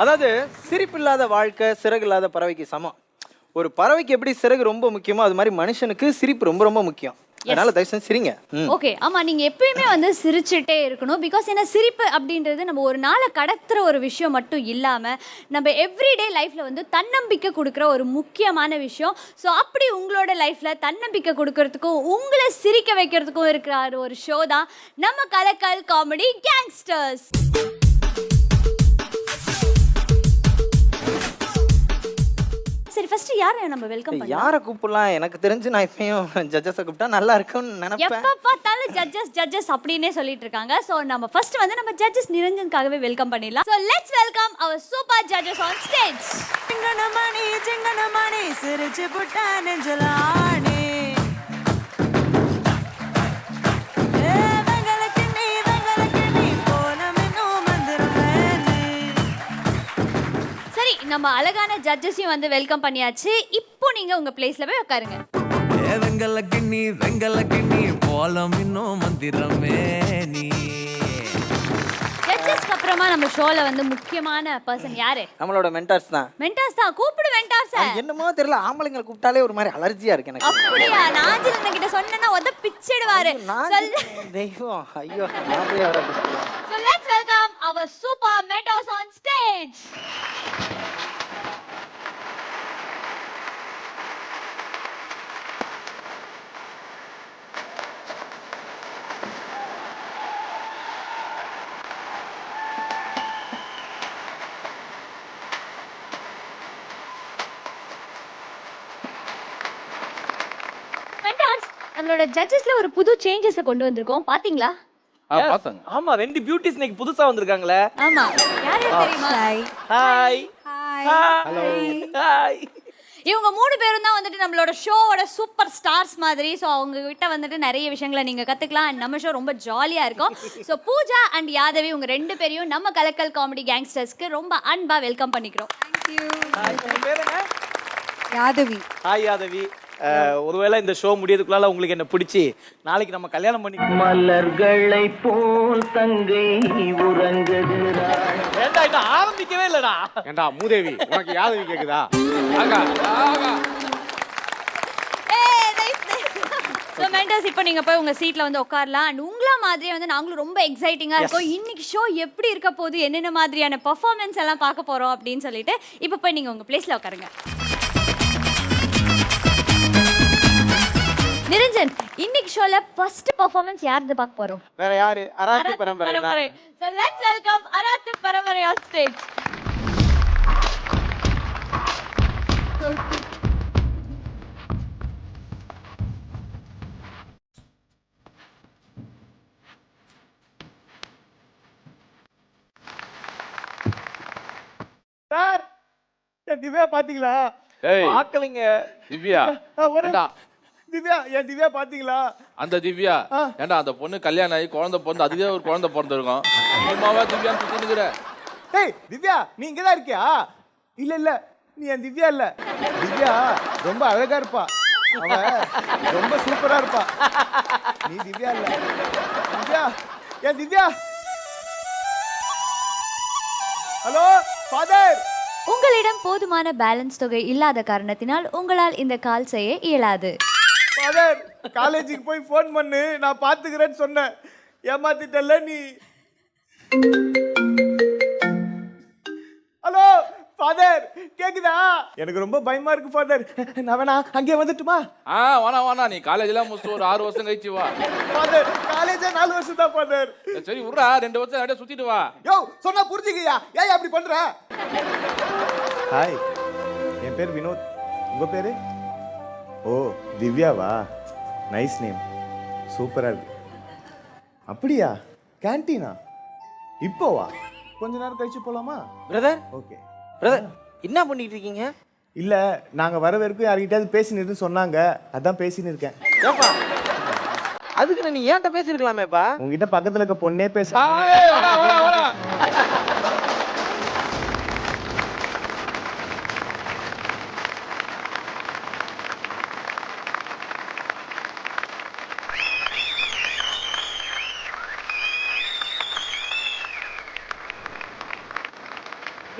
அதாவது சிரிப்பில்லாத வாழ்க்கை சிறகு இல்லாத பறவைக்கு சமம். ஒரு பறவைக்கு எப்படி சிறகு ரொம்ப முக்கியமோ அது மாதிரி மனுஷனுக்கு சிரிப்பு ரொம்ப ரொம்ப முக்கியம். அதனால தயவு செஞ்சு சிரிங்க. ஓகே, ஆமா, நீங்க எப்பயுமே வந்து சிரிச்சுட்டே இருக்கணும். பிகாஸ் என்ன, சிரிப்பு அப்படின்றது நம்ம ஒரு நாளை கடத்துற ஒரு விஷயம் மட்டும் இல்லாம நம்ம எவ்ரிடே லைஃப்ல வந்து தன்னம்பிக்கை கொடுக்குற ஒரு முக்கியமான விஷயம். ஸோ அப்படி உங்களோட லைஃப்ல தன்னம்பிக்கை கொடுக்கறதுக்கும் உங்களை சிரிக்க வைக்கிறதுக்கும் இருக்கிற ஒரு ஷோ தான் நம்ம கலக்கல் காமெடி கேங்ஸ்டர்ஸ். சரி, ஃபர்ஸ்ட் யாரை நம்ம வெல்கம் பண்ணலாம்? யாரை கூப்பிடலாம்? எனக்கு தெரிஞ்சு நான் இப்பயும் ஜட்ஜஸை கூப்பிட்டா நல்லா இருக்கும்னு நினைப்பேன். எப்ப பார்த்தாலும் ஜட்ஜஸ் அப்படினே சொல்லிட்டு இருக்காங்க. சோ நம்ம ஃபர்ஸ்ட் வந்து நம்ம ஜட்ஜஸ் நிரஞ்சனுக்காகவே வெல்கம் பண்ணிடலாம். So let's welcome our super judges on stage. சிங்கனமணி சிரிச்சு புட்டா நெஞ்சலானே சரி, நம்ம அழகான ஜட்ஜஸையும் வந்து வெல்கம் பண்ணியாச்சு. இப்போ நீங்க உங்க பிளேஸ்ல போய் உட்காருங்க. வெங்கல கிண்ணி போலம் இன்னும் மந்திரமே நீ. ஜட்ஜஸ்க்கு அப்புறமா நம்ம ஷோல வந்து முக்கியமான பர்சன் யாரு? நம்மளோட மென்டார்ஸ் தான். மென்டார்ஸ் தான். கூப்பிடு மென்டார்ஸ். என்னமோ தெரியல, ஆம்பளைங்களை கூப்பிட்டாலே ஒரு மாதிரி அலர்ஜியா இருக்கு எனக்கு. அப்படியா? நாஞ்சில் கிட்ட சொன்னா உத பிச்சிடுவாரு. தெய்வம், ஐயோ நான் போய் அவரை கூப்பிடுறேன். So let's welcome our super mentors on stage. Mentors, நம்மளோட ஜட்ஜஸ்ல ஒரு புது சேஞ்சஸ் கொண்டு வந்திருக்கோம். பாத்தீங்களா? பாத்தாங்க. ஆமா, ரெண்டு பியூட்டிஸ் இன்னைக்கு புதுசா வந்திருக்காங்களே. ஆமா, யாரு தெரியுமா? ஹாய். ஹலோ. ஹாய். இவங்க மூணு பேரும் தான் வந்துட்டு நம்மளோட ஷோவோட சூப்பர் ஸ்டார்ஸ் மாதிரி. ஸோ அவங்க கிட்ட வந்துட்டு நிறைய விஷயங்களை நீங்க கத்துக்கலாம். அண்ட் நம்ம ஷோ ரொம்ப ஜாலியா இருக்கும். ஸோ பூஜா அண்ட் யாதவி, உங்க ரெண்டு பேரையும் நம்ம கலக்கல் காமெடி கேங்ஸ்டர்ஸ்க்கு ரொம்ப அன்பா வெல்கம் பண்ணிக்கிறோம். யாதவி. ஹாய் யாதவி. ஒருவேளை இந்த ஷோ முடியறதுக்குள்ளால உங்களுக்கு என்ன பிடிச்சி நாளைக்கு நம்ம கல்யாணம் பண்ணி மலர்களை போல் தங்கை உறங்குகிறாள். ஏண்டா இன்னும் ஆரம்பிக்கவே இல்லடா. ஏண்டா மூதேவி, உனக்கு யாதவி கேக்குதா? ஆகா ஆகா. ஸோ மென்டர்ஸ், இப்போ நீங்கள் போய் உங்கள் சீட்டில் வந்து உட்காரலாம். அண்ட் உங்களா மாதிரியே வந்து நாங்களும் ரொம்ப எக்ஸைட்டிங்காக இருக்கோம். இன்னைக்கு ஷோ எப்படி இருக்க போகுது, என்னென்ன மாதிரியான பர்ஃபார்மன்ஸ் எல்லாம் பார்க்க போகிறோம் அப்படின்னு சொல்லிட்டு இப்போ போய் நீங்கள் உங்கள் பிளேஸில் உட்காருங்க. நிரஞ்சன், இன்னைக்கு ஷோல ஃபர்ஸ்ட் பெர்ஃபார்மன்ஸ் யாரது பார்க்க போறோம்? வேற யாரு? அராத்து பரம்பரை. So let's welcome அராத்து பரம்பரை on stage. சார், திவ்யா பாத்தீங்களா? ஏய் பார்க்கலங்க. திவ்யா. ஏண்டா திவ்யா, திவ்யா பாத்தீங்களா? அந்த திவ்யா. ஏண்டா அந்த பொண்ணு கல்யாணம் ஆகி குழந்தை பிறந்து அதுவே ஒரு குழந்தை பிறந்திருக்கும். அம்மாவா திவ்யான்னு சுத்தினுக்குற. ஏய் திவ்யா, நீ இங்க தான் இருக்கியா? இல்ல இல்ல, நீ என் திவ்யா இல்ல. திவ்யா ரொம்ப அழகா இருப்பா. அவ ரொம்ப சூப்பரா இருப்பா. நீ திவ்யா இல்ல. திவ்யா, என் திவ்யா. Hello father. உங்களிடம் போதுமான பேலன்ஸ் தொகை இல்லாத காரணத்தினால் உங்களால் இந்த கால் செய்ய இயலாது. ஃபாதர், காலேஜுக்கு போய் ஃபோன் பண்ணு, நான் பாத்துக்கிறேன்னு சொன்னேன். ஏமாத்திட்டல்ல நீ. ஹலோ ஃபாதர், கேக்குதா? எனக்கு ரொம்ப பயமா இருக்கு ஃபாதர். நான் வேணா அங்கே வந்துட்டுமா? வாணா நீ காலேஜ்லாம் முடிச்சு ஒரு 6 வருஷம் கழிச்சு வா. ஃபாதர், காலேஜே 4 வருஷம் தான் ஃபாதர். சரி விட்றா, 2 வருஷம் அப்படியே சுத்திட்டு வா. யோ, சொன்னா புரிஞ்சுக்கியா? ஏன் அப்படி பண்ற? ஹாய், என் பேர் வினோத். உங்க பேரு? ஓ திவ்யாவா? நைஸ் நேம், சூப்பரா இருக்கு. அப்படியா? கேண்டீனா? இப்போவா? கொஞ்ச நேரம் கழிச்சு போலாமா? Brother, okay. பிரதர், என்ன பண்ணிட்டு இருக்கீங்க? இல்ல, நாங்க வர வரைக்கும் யார்கிட்டயாவது பேசினு சொன்னாங்க, அதான் பேசின்னு இருக்கேன். ஏப்பா, அதுக்கு நீ ஏன்ட்ட பேசிருக்கலாமேப்பா. உங்ககிட்ட பக்கத்துல இருக்க பொண்ணே பேச.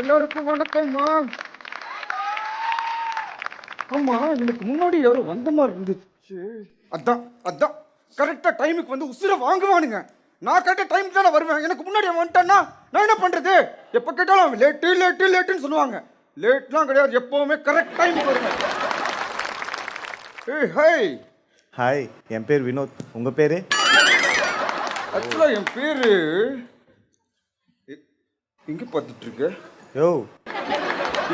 எல்லாருக்கும் வணக்கம்மா. ஆமா, எனக்கு முன்னாடி யாரோ வந்த மாதிரி இருந்துச்சு. அதான் கரெக்டா டைமுக்கு வந்து உசுர வாங்குவானுங்க. நான் கரெக்டா டைமுக்கு தானே வருவேன். எனக்கு முன்னாடி அவன் வந்துட்டான்னா நான் என்ன பண்றது? எப்ப கேட்டாலும் அவன் லேட்டுன்னு சொல்லுவாங்க. லேட்லாம் கிடையாது, எப்பவுமே கரெக்ட் டைமுக்கு வருவேன். ஏய் ஹாய். ஹாய், என் பேர் வினோத். உங்க பேரு? ஆக்சுவலா என் பேரு எங்க பார்த்துட்டு இருக்க? யோ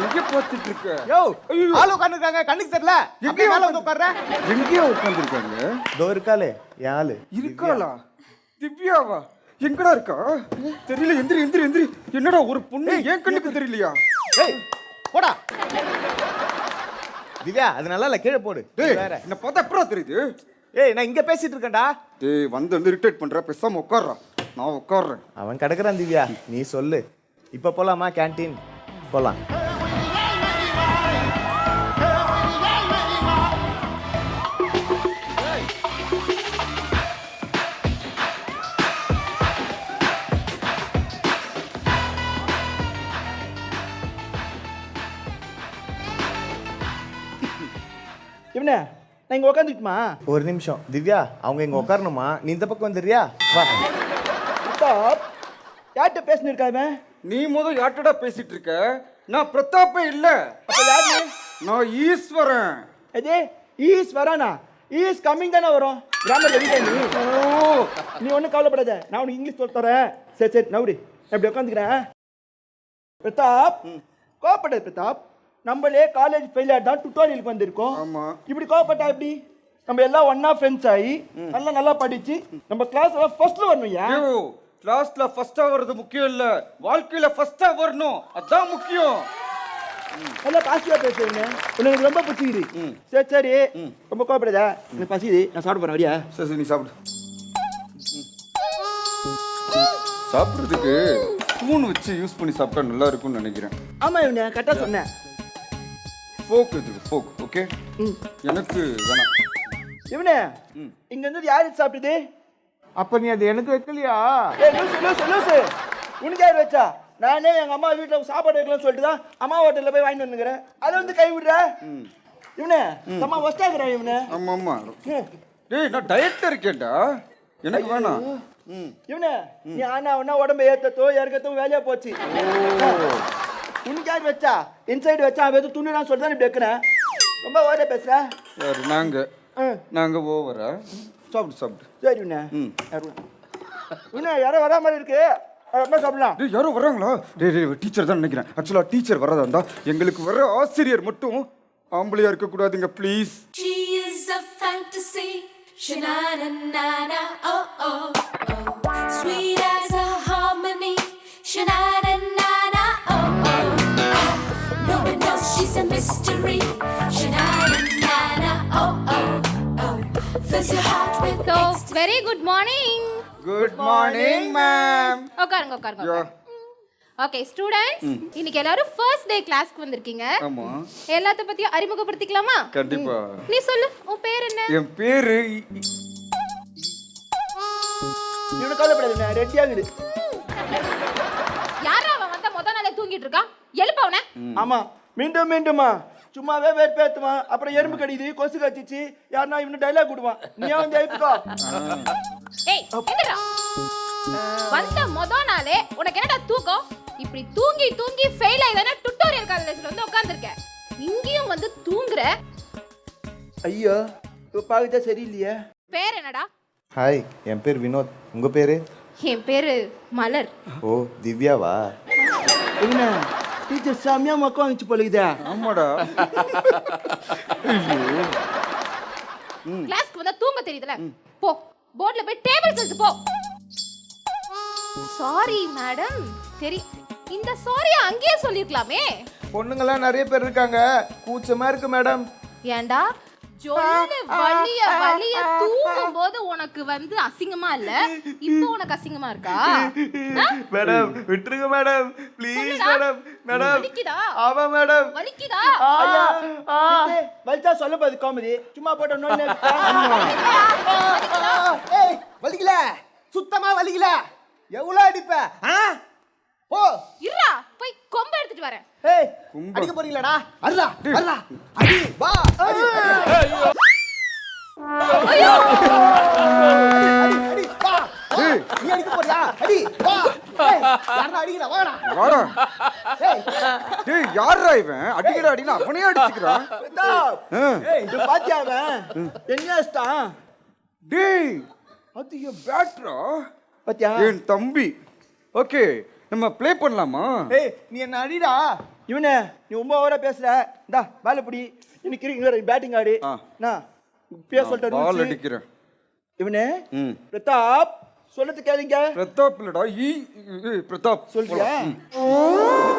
எங்க பார்த்துட்டு இருக்க? யோ, ஆளு உட்கார்ந்துருக்காங்க, கண்ணுக்கு தெரியல. எங்கே மேல வந்து உட்கார்ற? எங்கேயோ உட்கார்ந்துருக்காங்க. தோ இருக்காளே என் ஆளு. இருக்காளா? திவ்யாவா? எங்கடா இருக்கா? தெரியல. எந்திரி. என்னடா ஒரு பொண்ணு என் கண்ணுக்கு தெரியலையா? ஏய் போடா. திவ்யா, அது நல்லா இல்ல, கீழே போடு. டேய், வேற. என்ன பார்த்தா எப்பறம் தெரியுது? ஏய், நான் இங்க பேசிட்டு இருக்கேன்டா. டேய், வந்து இரிட்டேட் பண்ற. பேசாம உட்கார்றா. நான் உட்கார்றேன். அவன் கிடக்குறான் திவ்யா, நீ சொல்லு. இப்ப போலாமா கேண்டீன்? போலாம். இவனே, நான் இங்க உட்காந்துக்குமா? ஒரு நிமிஷம் திவ்யா, அவங்க இங்க உட்காரணுமா? நீ இந்த பக்கம் வந்துடுறியா? வா. பிரதாப், யார்கிட்ட பேசினிருக்காம? நீ முதல் யார்ட்டடா பேசிட்டு இருக்க? நான் பிரதாப்பே இல்ல. அப்ப யார் நீ? நான் ஈஸ்வரன். அது ஈஸ் வரானா? ஈஸ் கம்மிங் தானே வரும். கிராமர் எழுதிட்டே நீ. நீ ஒன்றும் கவலைப்படாத, நான் உனக்கு இங்கிலீஷ் சொல்லி தரேன். சரி நவுடி, நான் இப்படி உட்காந்துக்கிறேன். பிரதாப், கோவப்படாத பிரதாப். நம்மளே காலேஜ் ஃபெயில் ஆகிட்டா டுட்டோரியலுக்கு வந்திருக்கோம். ஆமா. இப்படி கோவப்பட்டா எப்படி? நம்ம எல்லாம் ஒன்னா ஃப்ரெண்ட்ஸ் ஆகி நல்லா படிச்சு நம்ம கிளாஸ் ஃபர்ஸ்ட்ல வரணும். ஏன் ஐயோ, கிளாஸ்ல ஃபர்ஸ்டா வர்றது முக்கியம் இல்ல, வாழ்க்கையில ஃபர்ஸ்டா வரணும், அதான் முக்கியம். நல்லா பாசிட்டிவா பேசுறீங்க, உனக்கு ரொம்ப பிடிச்சிக்குது. சரி ரொம்ப கோவப்படாத, எனக்கு பசிக்குது, நான் சாப்பிட போறேன். வரியா? சரி நீ சாப்பிடு. சாப்பிடுறதுக்கு ஸ்பூன் வச்சு யூஸ் பண்ணி சாப்பிட்டா நல்லா இருக்கும்னு நினைக்கிறேன். ஆமா இவனே, கரெக்டா சொன்னேன். ஃபோக் எதுக்கு? Folk okay. எனக்கு வேணாம். இவனே, இங்க இருந்து யாரு சாப்பிட்டது? அப்ப நீ அது எனக்கு வைக்கலையா? லூசு, உனக்கு யார் வச்சா? நானே எங்க அம்மா வீட்டுல சாப்பாடு வைக்கலாம்னு சொல்லிட்டு தான் அம்மா ஹோட்டல்ல போய் வாங்கிட்டு வந்துக்கிறேன். அதை வந்து கை விடுற இவனே, அம்மா ஒஸ்டாக்குறேன் இவனே. ஆமா. டேய், நான் டயட்ல இருக்கேன்டா, எனக்கு வேணாம். இவனே, நீ ஆனா உடம்பு ஏத்தத்தோ இறக்கத்தோ வேலையா போச்சு. உனக்கு யார் வச்சா? இன்சைடு வச்சா அவன் துணிலாம் சொல்லிட்டு தான் இப்படி வைக்கிறேன். ரொம்ப ஓவரா பேசுற. யாரு? நாங்க ஓவரா? சாப்பிடு. சரி இவனே, இவனே யாரோ வரா மாதிரி இருக்கு, அப்புறமா சாப்பிடலாம். டேய், யாரோ வர்றாங்களா? டேய், டீச்சர் தான் நினைக்கிறேன். ஆக்சுவலா டீச்சர் வரதா இருந்தா எங்களுக்கு வர ஆசிரியர் மட்டும் ஆம்பளையா இருக்க கூடாதுங்க please. She is a fantasy, sha-na-na-na-na, oh oh oh, sweet as a harmony, sha-na-na-na-na, oh oh oh, no one knows she's a mystery, sha-na-na-na-na, oh oh oh, fills your heart with so ecstasy. Very good morning. Good morning ma'am. உட்காருங்க. Okay students, இன்னைக்கு எல்லாரும் first day கிளாஸ்க்கு வந்திருக்கீங்க. ஆமா. எல்லாத்த பத்தியும் அறிமுகப்படுத்திக்கலாமா? கண்டிப்பா. நீ சொல்லு, உன் பேர் என்ன? என் பேரு இவனு கவலைப்படாது, ரெடி ஆகுது. யாரா அவன் வந்த முத நாளே தூங்கிட்டு இருக்கான்? எழுப்ப அவனை. ஆமா, மீண்டுமா சும்மாவே வேர்ப்பேத்துவான், அப்புறம் எறும்பு கடிக்குது, கொசு கடிச்சிச்சு, யாருன்னா இவனு டைலாக் விடுவான். நீ வந்து எழுப்பிக்கோ. ஏய் எந்திரா, வந்த முத நாளே உனக்கு என்னடா தூக்கம்? இப்படி தூங்கி ஃபெயில் ஆயிதானே டுட்டோரியல் காலேஜ்ல வந்து உட்கார்ந்திருக்க. இங்கேயும் வந்து தூங்குற. ஐயோ, இப்ப பாக்குதா சரியில்லையே. பேர் என்னடா? ஹாய், என் பேர் வினோத். உங்க பேரு? என் பேரு மலர். ஓ, திவ்யாவா? என்ன டீச்சர் சாமியா மக்கா வந்துச்சு போலுக்குதா? ஆமாடா. கிளாஸ்க்கு வந்தா தூங்க தெரியுதுல, போ போர்ட்ல போய் டேபிள்ஸ் எடுத்து போ. Sorry madam. சரி, இந்த சாரியை அங்கேயே சொல்லிருக்கலாமே. பொண்ணுங்கெல்லாம் நிறைய பேர் இருக்காங்க, கூச்சமா இருக்கு மேடம். ஏண்டா ஜொல்லு வலிய தூங்கும் போது உனக்கு வந்து அசிங்கமா இல்ல, இப்போ உனக்கு அசிங்கமா இருக்கா? மேடம் விட்டுருங்க மேடம், ப்ளீஸ் மேடம். மேடம் வலிக்குதா? ஆமா மேடம். வலிக்குதா? வலிச்சா சொல்ல போது காமெடி, சும்மா போட்ட நோய். ஏய், வலிக்கல, சுத்தமா வலிக்கல. எவ்வளவு அடிப்ப? போ. இருடா போய் கொம்ப எடுத்துட்டு வரேன். ஏய், அடிக்க போறீங்களாடா? அருடா, அருடா. அடி, வா. அடி, அடி, வா. நீ அடிக்க போறியா? அடி, வா. ஏய், யாரா அடிக்கிறா? வாடா. வாடா. ஏய், டேய் யாரா இவன் அடிக்கடா அடினா அவனே அடிச்சுக்கிறான். ஏய் இது பாத்தியா அவன் என்னஸ்டான்? டேய் அது என் பேட்ரா. பாத்தியா? என் தம்பி. ஓகே நம்ம ப்ளே பண்ணலாமா? ஏய், நீ என்ன அடிடா. இவனே நீ ரொம்ப ஓவரா பேசுற. இந்தா பால் பிடி. இன்னைக்கு இங்க பேட்டிங் ஆடு. நான் பேச சொல்லிட்ட பால் ரூல்ஸ். அடிக்கிறேன். இவனே பிரதாப் சொல்லது கேளுங்க. பிரதாப் இல்லடா பிரதாப் சொல்றியா?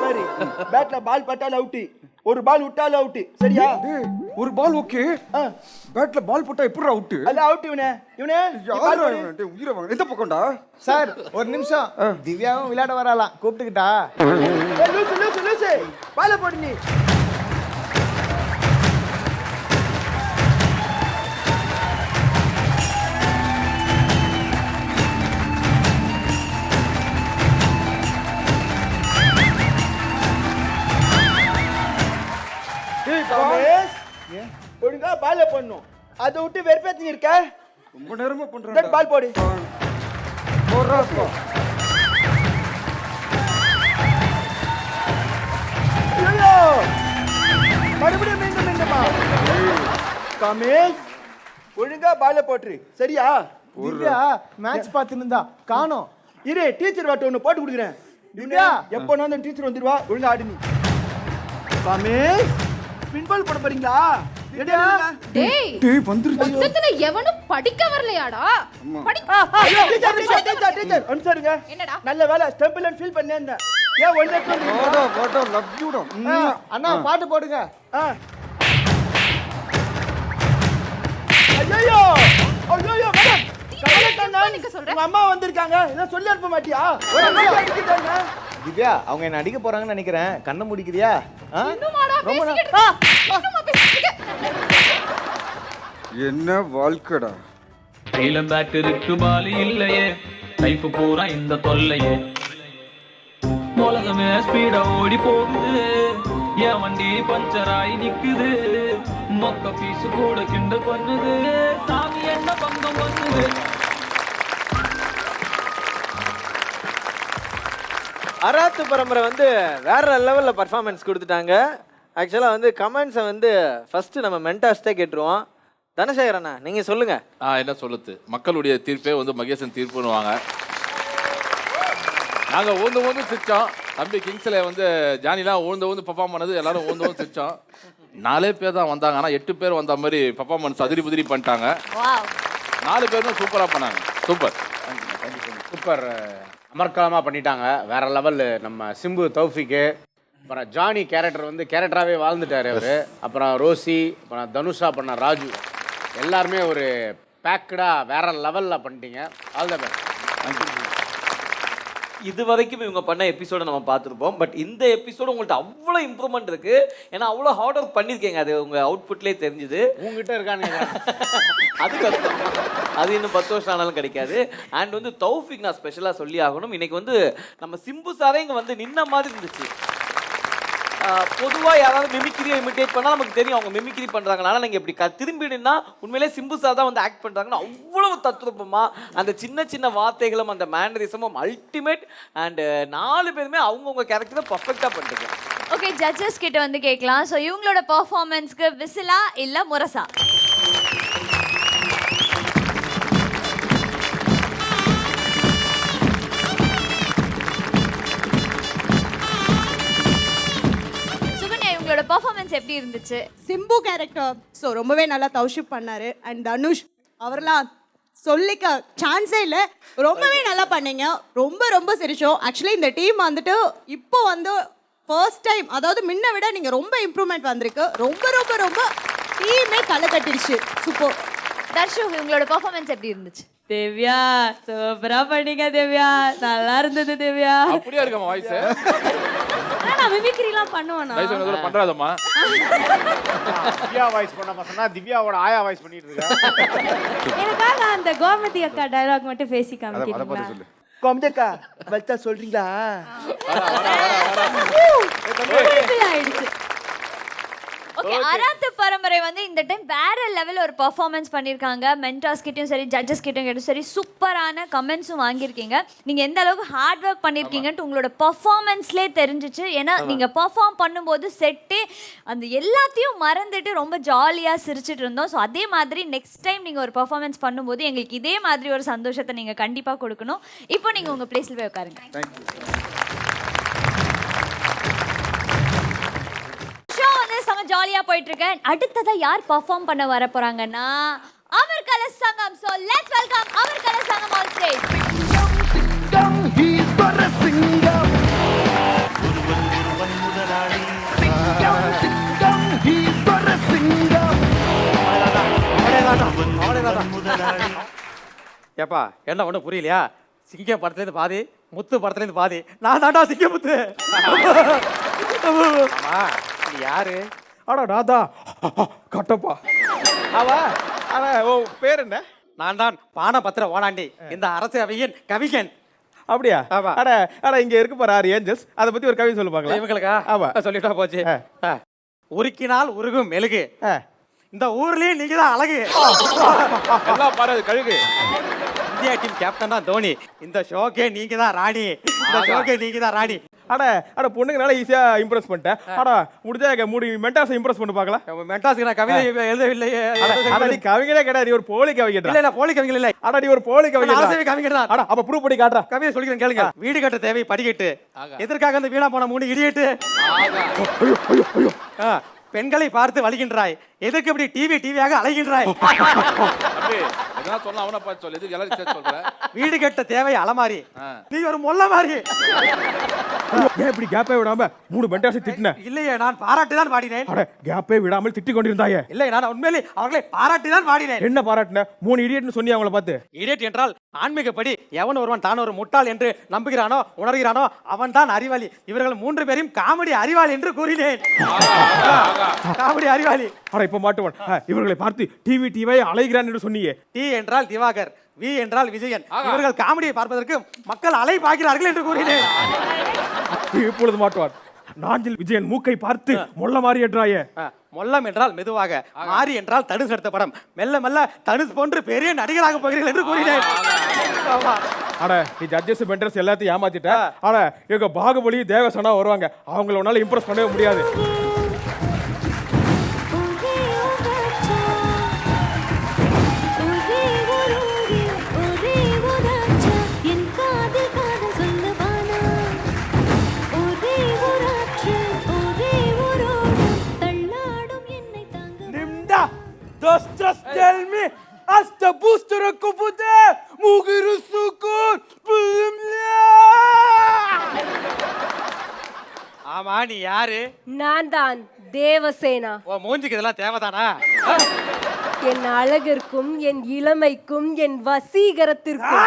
பாரு பேட்ல பால் பட்டால அவுட். ஒரு பால் விட்டால அவுட். சரியா? டேய் ஒரு பால் ஓகே. பேட்ல பால் போட்டா எப்படி அவுட்? அல்ல அவுட் இவனே. இவனே யாரா இவன்? டேய் உயிரை வாங்க. எந்த பக்கம்டா? சார் ஒரு நிமிஷம். திவ்யாவும் விளையாட வராலாம். கூப்பிட்டுக்கிட்டா? ஏய் லூசு லூசு லூசு. பால் போடு நீ. ரமேஷ் ஒழுங்கா பால் போடணும். அதை விட்டு வெறுப்பேத்தி இருக்க. ரொம்ப நேரமா பண்றேன். பால் போடு. போறாப்பா. ஐயோ மறுபடியும் மீண்டும் மீண்டுமா? ரமேஷ் ஒழுங்கா பால் போட்டுரு. சரியா? திவ்யா மேட்ச் பார்த்துன்னு இருந்தா காணோம். இரு டீச்சர் வாட்ட ஒன்று போட்டு கொடுக்குறேன். திவ்யா எப்போ நான் டீச்சர் வந்துடுவா. ஒழுங்கா ஆடு நீ. ரமேஷ் ஸ்பின் பால் போட போறீங்களா? ரெடியா? டேய் டேய் வந்துருச்சு. மொத்தத்துல எவனும் படிக்க வரலையாடா? படி. டீச்சர் டீச்சர் டீச்சர் டீச்சர் அன்சாருங்க. என்னடா? நல்ல வேலை ஸ்டெம்பிள் அண்ட் ஃபீல் பண்ணேன். ஏன் ஒண்ணே வாடா வாடா லவ் யூ டா. அண்ணா பாட்டு போடுங்க. ஐயோ ஐயோ மேடம் நிக்க சொல்றேன். உங்க அம்மா வந்திருக்காங்க. இத சொல்லி அனுப்ப மாட்டியா? ஒரு நிமிஷம் அடிக்கிட்டாங்க. திவ்யா அவங்க என்ன அடிக்க போறாங்கன்னு நினைக்கிறேன். கண்ணை முடிக்கிறியா? இன்னுமாடா பேசிக்கிட்டு இன்னுமா பேசிக்கிட்டு? என்ன வாழ்க்கடா. கையில பேட் இருக்கு பாலி இல்லையே, லைஃப் பூரா இந்த தொல்லையே. உலகமே ஸ்பீடா ஓடி போகுது, என் வண்டி பஞ்சர் ஆகி நிக்குது. மொக்க பீசு கூட கிண்ட பண்ணுது, சாமி என்ன பங்கம் பண்ணுது. அராத்து பரம்பரை வந்து வேற லெவல்ல பர்ஃபார்மன்ஸ் கொடுத்துட்டாங்க. ஆக்சுவலா வந்து கமெண்ட்ஸை வந்து ஃபர்ஸ்ட் நம்ம மென்டாஸ்டே கேட்டுருவோம். தனசேகர் அண்ணா நீங்க சொல்லுங்க. என்ன சொல்லுது, மக்களுடைய தீர்ப்பே வந்து மகேசன் தீர்ப்புன்னுவாங்க. நாங்கள் ஊந்து சிரிச்சோம். தம்பி கிங்ஸில் வந்து ஜானிலாம் ஊந்து பர்ஃபார்ம் பண்ணது எல்லாரும் ஊந்து சிரிச்சோம். 4 பேர் தான் வந்தாங்க, ஆனால் 8 பேர் வந்த மாதிரி பர்ஃபார்மன்ஸ் அதிரி புதிரி பண்ணிட்டாங்க. 4 பேரும் சூப்பராக பண்ணாங்க. சூப்பர் சூப்பர் அமர்க்கலமாக பண்ணிட்டாங்க. வேற லெவல். நம்ம சிம்பு தௌஃபிக்கு, அப்புறம் ஜானி கேரக்டர் வந்து கேரக்டராகவே வாழ்ந்துட்டார் அவர். அப்புறம் ரோசி, அப்புறம் தனுஷா பண்ண ராஜு, எல்லாருமே ஒரு பேக்கடாக வேற லெவலில் பண்ணிட்டீங்க. All the best. இது வரைக்கும் இவங்க பண்ண எபிசோட நம்ம பார்த்துருப்போம். பட் இந்த எபிசோடு உங்கள்கிட்ட அவ்வளோ இம்ப்ரூவ்மெண்ட் இருக்கு. ஏன்னா அவ்வளோ ஹார்ட் ஒர்க் பண்ணியிருக்கீங்க. அது உங்க அவுட்புட்லேயே தெரிஞ்சுது. உங்ககிட்ட இருக்கானுங்க அது கஷ்டம். அது இன்னும் 10 வருஷம் ஆனாலும் கிடைக்காது. அண்ட் வந்து தௌஃபிக் நான் ஸ்பெஷலாக சொல்லி ஆகணும். இன்னைக்கு வந்து நம்ம சிம்பு சாரே இங்கே வந்து நின்ன மாதிரி இருந்துச்சு. பொதுவாக யாராவது மிமிக்ரியை இமிட்டேட் பண்ணால் நமக்கு தெரியும் அவங்க மிமிக்ரி பண்ணுறாங்க. ஆனால் நீங்கள் இப்படி திரும்பி நின்னா உண்மையிலே சிம்பு சார் தான் வந்து ஆக்ட் பண்ணுறாங்கன்னு அவ்வளவு தத்ரூபமாக அந்த சின்ன சின்ன வார்த்தைகளும் அந்த மேனரிசமும் அல்டிமேட். அண்ட் 4 பேருமே அவங்கவுங்க கேரக்டரை பர்ஃபெக்டாக பண்ணிட்டு. ஓகே ஜட்ஜஸ் கிட்ட வந்து கேட்கலாம். ஸோ இவங்களோட பர்ஃபார்மன்ஸ்க்கு விசிலா இல்லை முரசா? பர்ஃபார்மன்ஸ் எப்படி இருந்துச்சு? சிம்பு கேரக்டர் ஸோ ரொம்பவே நல்லா தௌஷிப் பண்ணாரு. அண்ட் தனுஷ் அவரெல்லாம் சொல்லிக்க சான்ஸே இல்லை. ரொம்பவே நல்லா பண்ணீங்க. ரொம்ப ரொம்ப சிரிச்சோம். ஆக்சுவலி இந்த டீம் வந்துட்டு இப்போ வந்து ஃபர்ஸ்ட் டைம், அதாவது முன்ன விட நீங்கள் ரொம்ப இம்ப்ரூவ்மெண்ட் வந்திருக்கு. ரொம்ப ரொம்ப ரொம்ப டீமே களை கட்டிடுச்சு. சூப்பர். தர்ஷு இவங்களோட பர்ஃபார்மன்ஸ் எப்படி இருந்துச்சு? தேவ்யா சூப்பரா பண்ணீங்க. தேவ்யா நல்லா இருந்தது. தேவ்யா அப்படியே இருக்கமா வாய்ஸ்? நான் மிமிக்ரிலாம் பண்ணுவேனா? தயவுசெய்து பண்றாதம்மா. திவ்யா வாய்ஸ் பண்ண சொன்னா திவ்யாவோட ஆயா வாய்ஸ் பண்ணிட்டு இருக்கா. எனக்காக அந்த கோமதி அக்கா டயலாக் மட்டும் பேசி காமிக்கிறீங்களா? கொம்ஜக்கா வச்சா சொல்றீங்களா? ஆயிடுச்சு. ஓகே, அராத்து பரம்பரை வந்து இந்த டைம் வேற லெவல் ஒரு பெர்ஃபார்மன்ஸ் பண்ணியிருக்காங்க. மென்டார்ஸ் கிட்டயும் சரி, ஜட்ஜஸ் கிட்டயும் சரி, சூப்பரான கமெண்ட்ஸும் வாங்கியிருக்கீங்க. நீங்க எந்த அளவுக்கு ஹார்ட் ஒர்க் பண்ணியிருக்கீங்கன்ட்டு உங்களோட பெர்ஃபார்மன்ஸ்லேயே தெரிஞ்சிச்சு. ஏன்னா நீங்க பெர்ஃபார்ம் பண்ணும்போது செட்டே அந்த எல்லாத்தையும் மறந்துட்டு ரொம்ப ஜாலியாக சிரிச்சிட்டு இருந்தோம். ஸோ அதே மாதிரி நெக்ஸ்ட் டைம் நீங்க ஒரு பெர்ஃபார்மன்ஸ் பண்ணும்போது எங்களுக்கு இதே மாதிரி ஒரு சந்தோஷத்தை நீங்க கண்டிப்பா கொடுக்கணும். இப்போ நீங்க உங்க பிளேஸ்ல போய் உட்காருங்க. செம ஜாலியா போயிட்டு இருக்கேன். அடுத்ததா யார் பெர்ஃபார்ம் பண்ண வர போறாங்கன்னா அமர்கல சங்கம். சோ லெட்ஸ் வெல்கம் அமர்கல சங்கம் ஆன் ஸ்டேஜ். சிங்கம் ஹீஸ் பர சிங்கம் சிங்கம் ஹீஸ் பர சிங்கம். ஏப்பா என்ன ஒன்றும் புரியலையா? சிங்கம் படத்துலேருந்து பாதி, முத்து படத்துலேருந்து பாதி. நான் தாண்டா சிங்க முத்து. நீ யாரு? அடா ராதா கட்டப்பா. ஓ பேர் என்ன? நான் தான் பானபத்திர ஓனாண்டி, இந்த அரசு அவையின் கவிஞன். அப்படியா? ஆமா. அட இங்க இருக்கு பாரு 6 ஏஞ்சல்ஸ். அதை பத்தி ஒரு கவி சொல்லு பார்க்கலாம். இவங்களுக்கா? ஆமா. சொல்லிட்டா போச்சு. உருக்கினால் உருகும் மெழுகு, இந்த ஊர்லயே நீங்க தான் அழகு. எல்லாம் பாரு கழுகு. இந்தியா டீம் கேப்டன் தான் தோனி, இந்த ஷோக்கே நீங்க தான் ராணி, இந்த ஷோக்கே நீங்க தான் ராணி. அட பொண்ணுங்கனால ஈஸியா இம்ப்ரெஸ் பண்ணிட்டேன். முடிஞ்சா மூடி மென்டாஸை இம்ப்ரெஸ் பண்ணி பார்க்கலாம். மென்டாஸ்க்கு நான் கவிதை எழுதவில்லையே. நீ கவிஞரே கிடையாது, நீ ஒரு போலி கவிஞர். இல்ல நான் போலி கவிஞர் இல்ல. அட நீ ஒரு போலி கவிஞர். கவிஞர் தான். அப்ப ப்ரூவ் பண்ணி காட்டுறா. கவிதை சொல்லிக்கிறேன் கேளுங்க. வீடு கட்ட தேவை படிக்கட்டு, எதற்காக அந்த வீணா போன 3 இடியட்டு. பெண்களை பார்த்து வலிக்கின்றாய், எதுக்கு இப்படி டிவியாக அலைகின்றாய். வீடு கட்ட தேவை அலமாரி, நீ ஒரு மொல்ல மாதிரி. ஏன் இப்படி கேப்பே விடாம 3 மென்டாஸை திட்டின? இல்லையே, நான் பாராட்டி தான் பாடினேன். கேப்பே விடாமல் திட்டிக் கொண்டிருந்தாயே. இல்லை, நான் உண்மையிலே அவர்களை பாராட்டி தான் பாடினேன். என்ன பாராட்டின? 3 இடியட்னு சொன்னி அவங்கள பார்த்து. இடியட் என்றால் ஆன்மீகப்படி எவன் ஒருவன் தான் ஒரு முட்டாள் என்று நம்புகிறானோ உணர்கிறானோ அவன் தான் அறிவாளி. இவர்கள் 3 பேரையும் காமெடி அறிவாளி என்று கூறினேன். காமெடி அறிவாளி. இப்ப மாட்டுவான். இவர்களை பார்த்து டிவியை அலைகிறான் என்று சொன்னியே. டி என்றால் திவாகர், வி என்றால் விஜயன். இவர்கள் காமெடியை பார்ப்பதற்கு மக்கள் அலை பார்க்கிறார்கள் என்று கூறினேன். இப்பொழுது மாட்டுவான். நாஞ்சில் விஜயன் மூக்கை பார்த்து மொல்ல மாறி என்றாயே. மொல்லம் என்றால் மெதுவாக, மாறி என்றால் தனுஷ் எடுத்த படம். மெல்ல மெல்ல தனுஷ் போன்று பெரிய நடிகராக போகிறீர்கள் என்று கூறினேன். நீ ஜட்ஜஸ் மென்டர்ஸ் எல்லாத்தையும் ஏமாத்திட்ட. இவங்க பாகுபலி தேவசனா வருவாங்க, அவங்கள உன்னால இம்ப்ரெஸ் பண்ணவே முடியாது. Just tell me, hasta booster kupude, mugiru sukun, ஆமா நீ யாரு? நான் தான் தேவசேனா. ஓ மூஞ்சிக்கு இதெல்லாம் தேவைதானா? என் அழகிற்கும் என் இளமைக்கும் என் வசீகரத்திற்கும்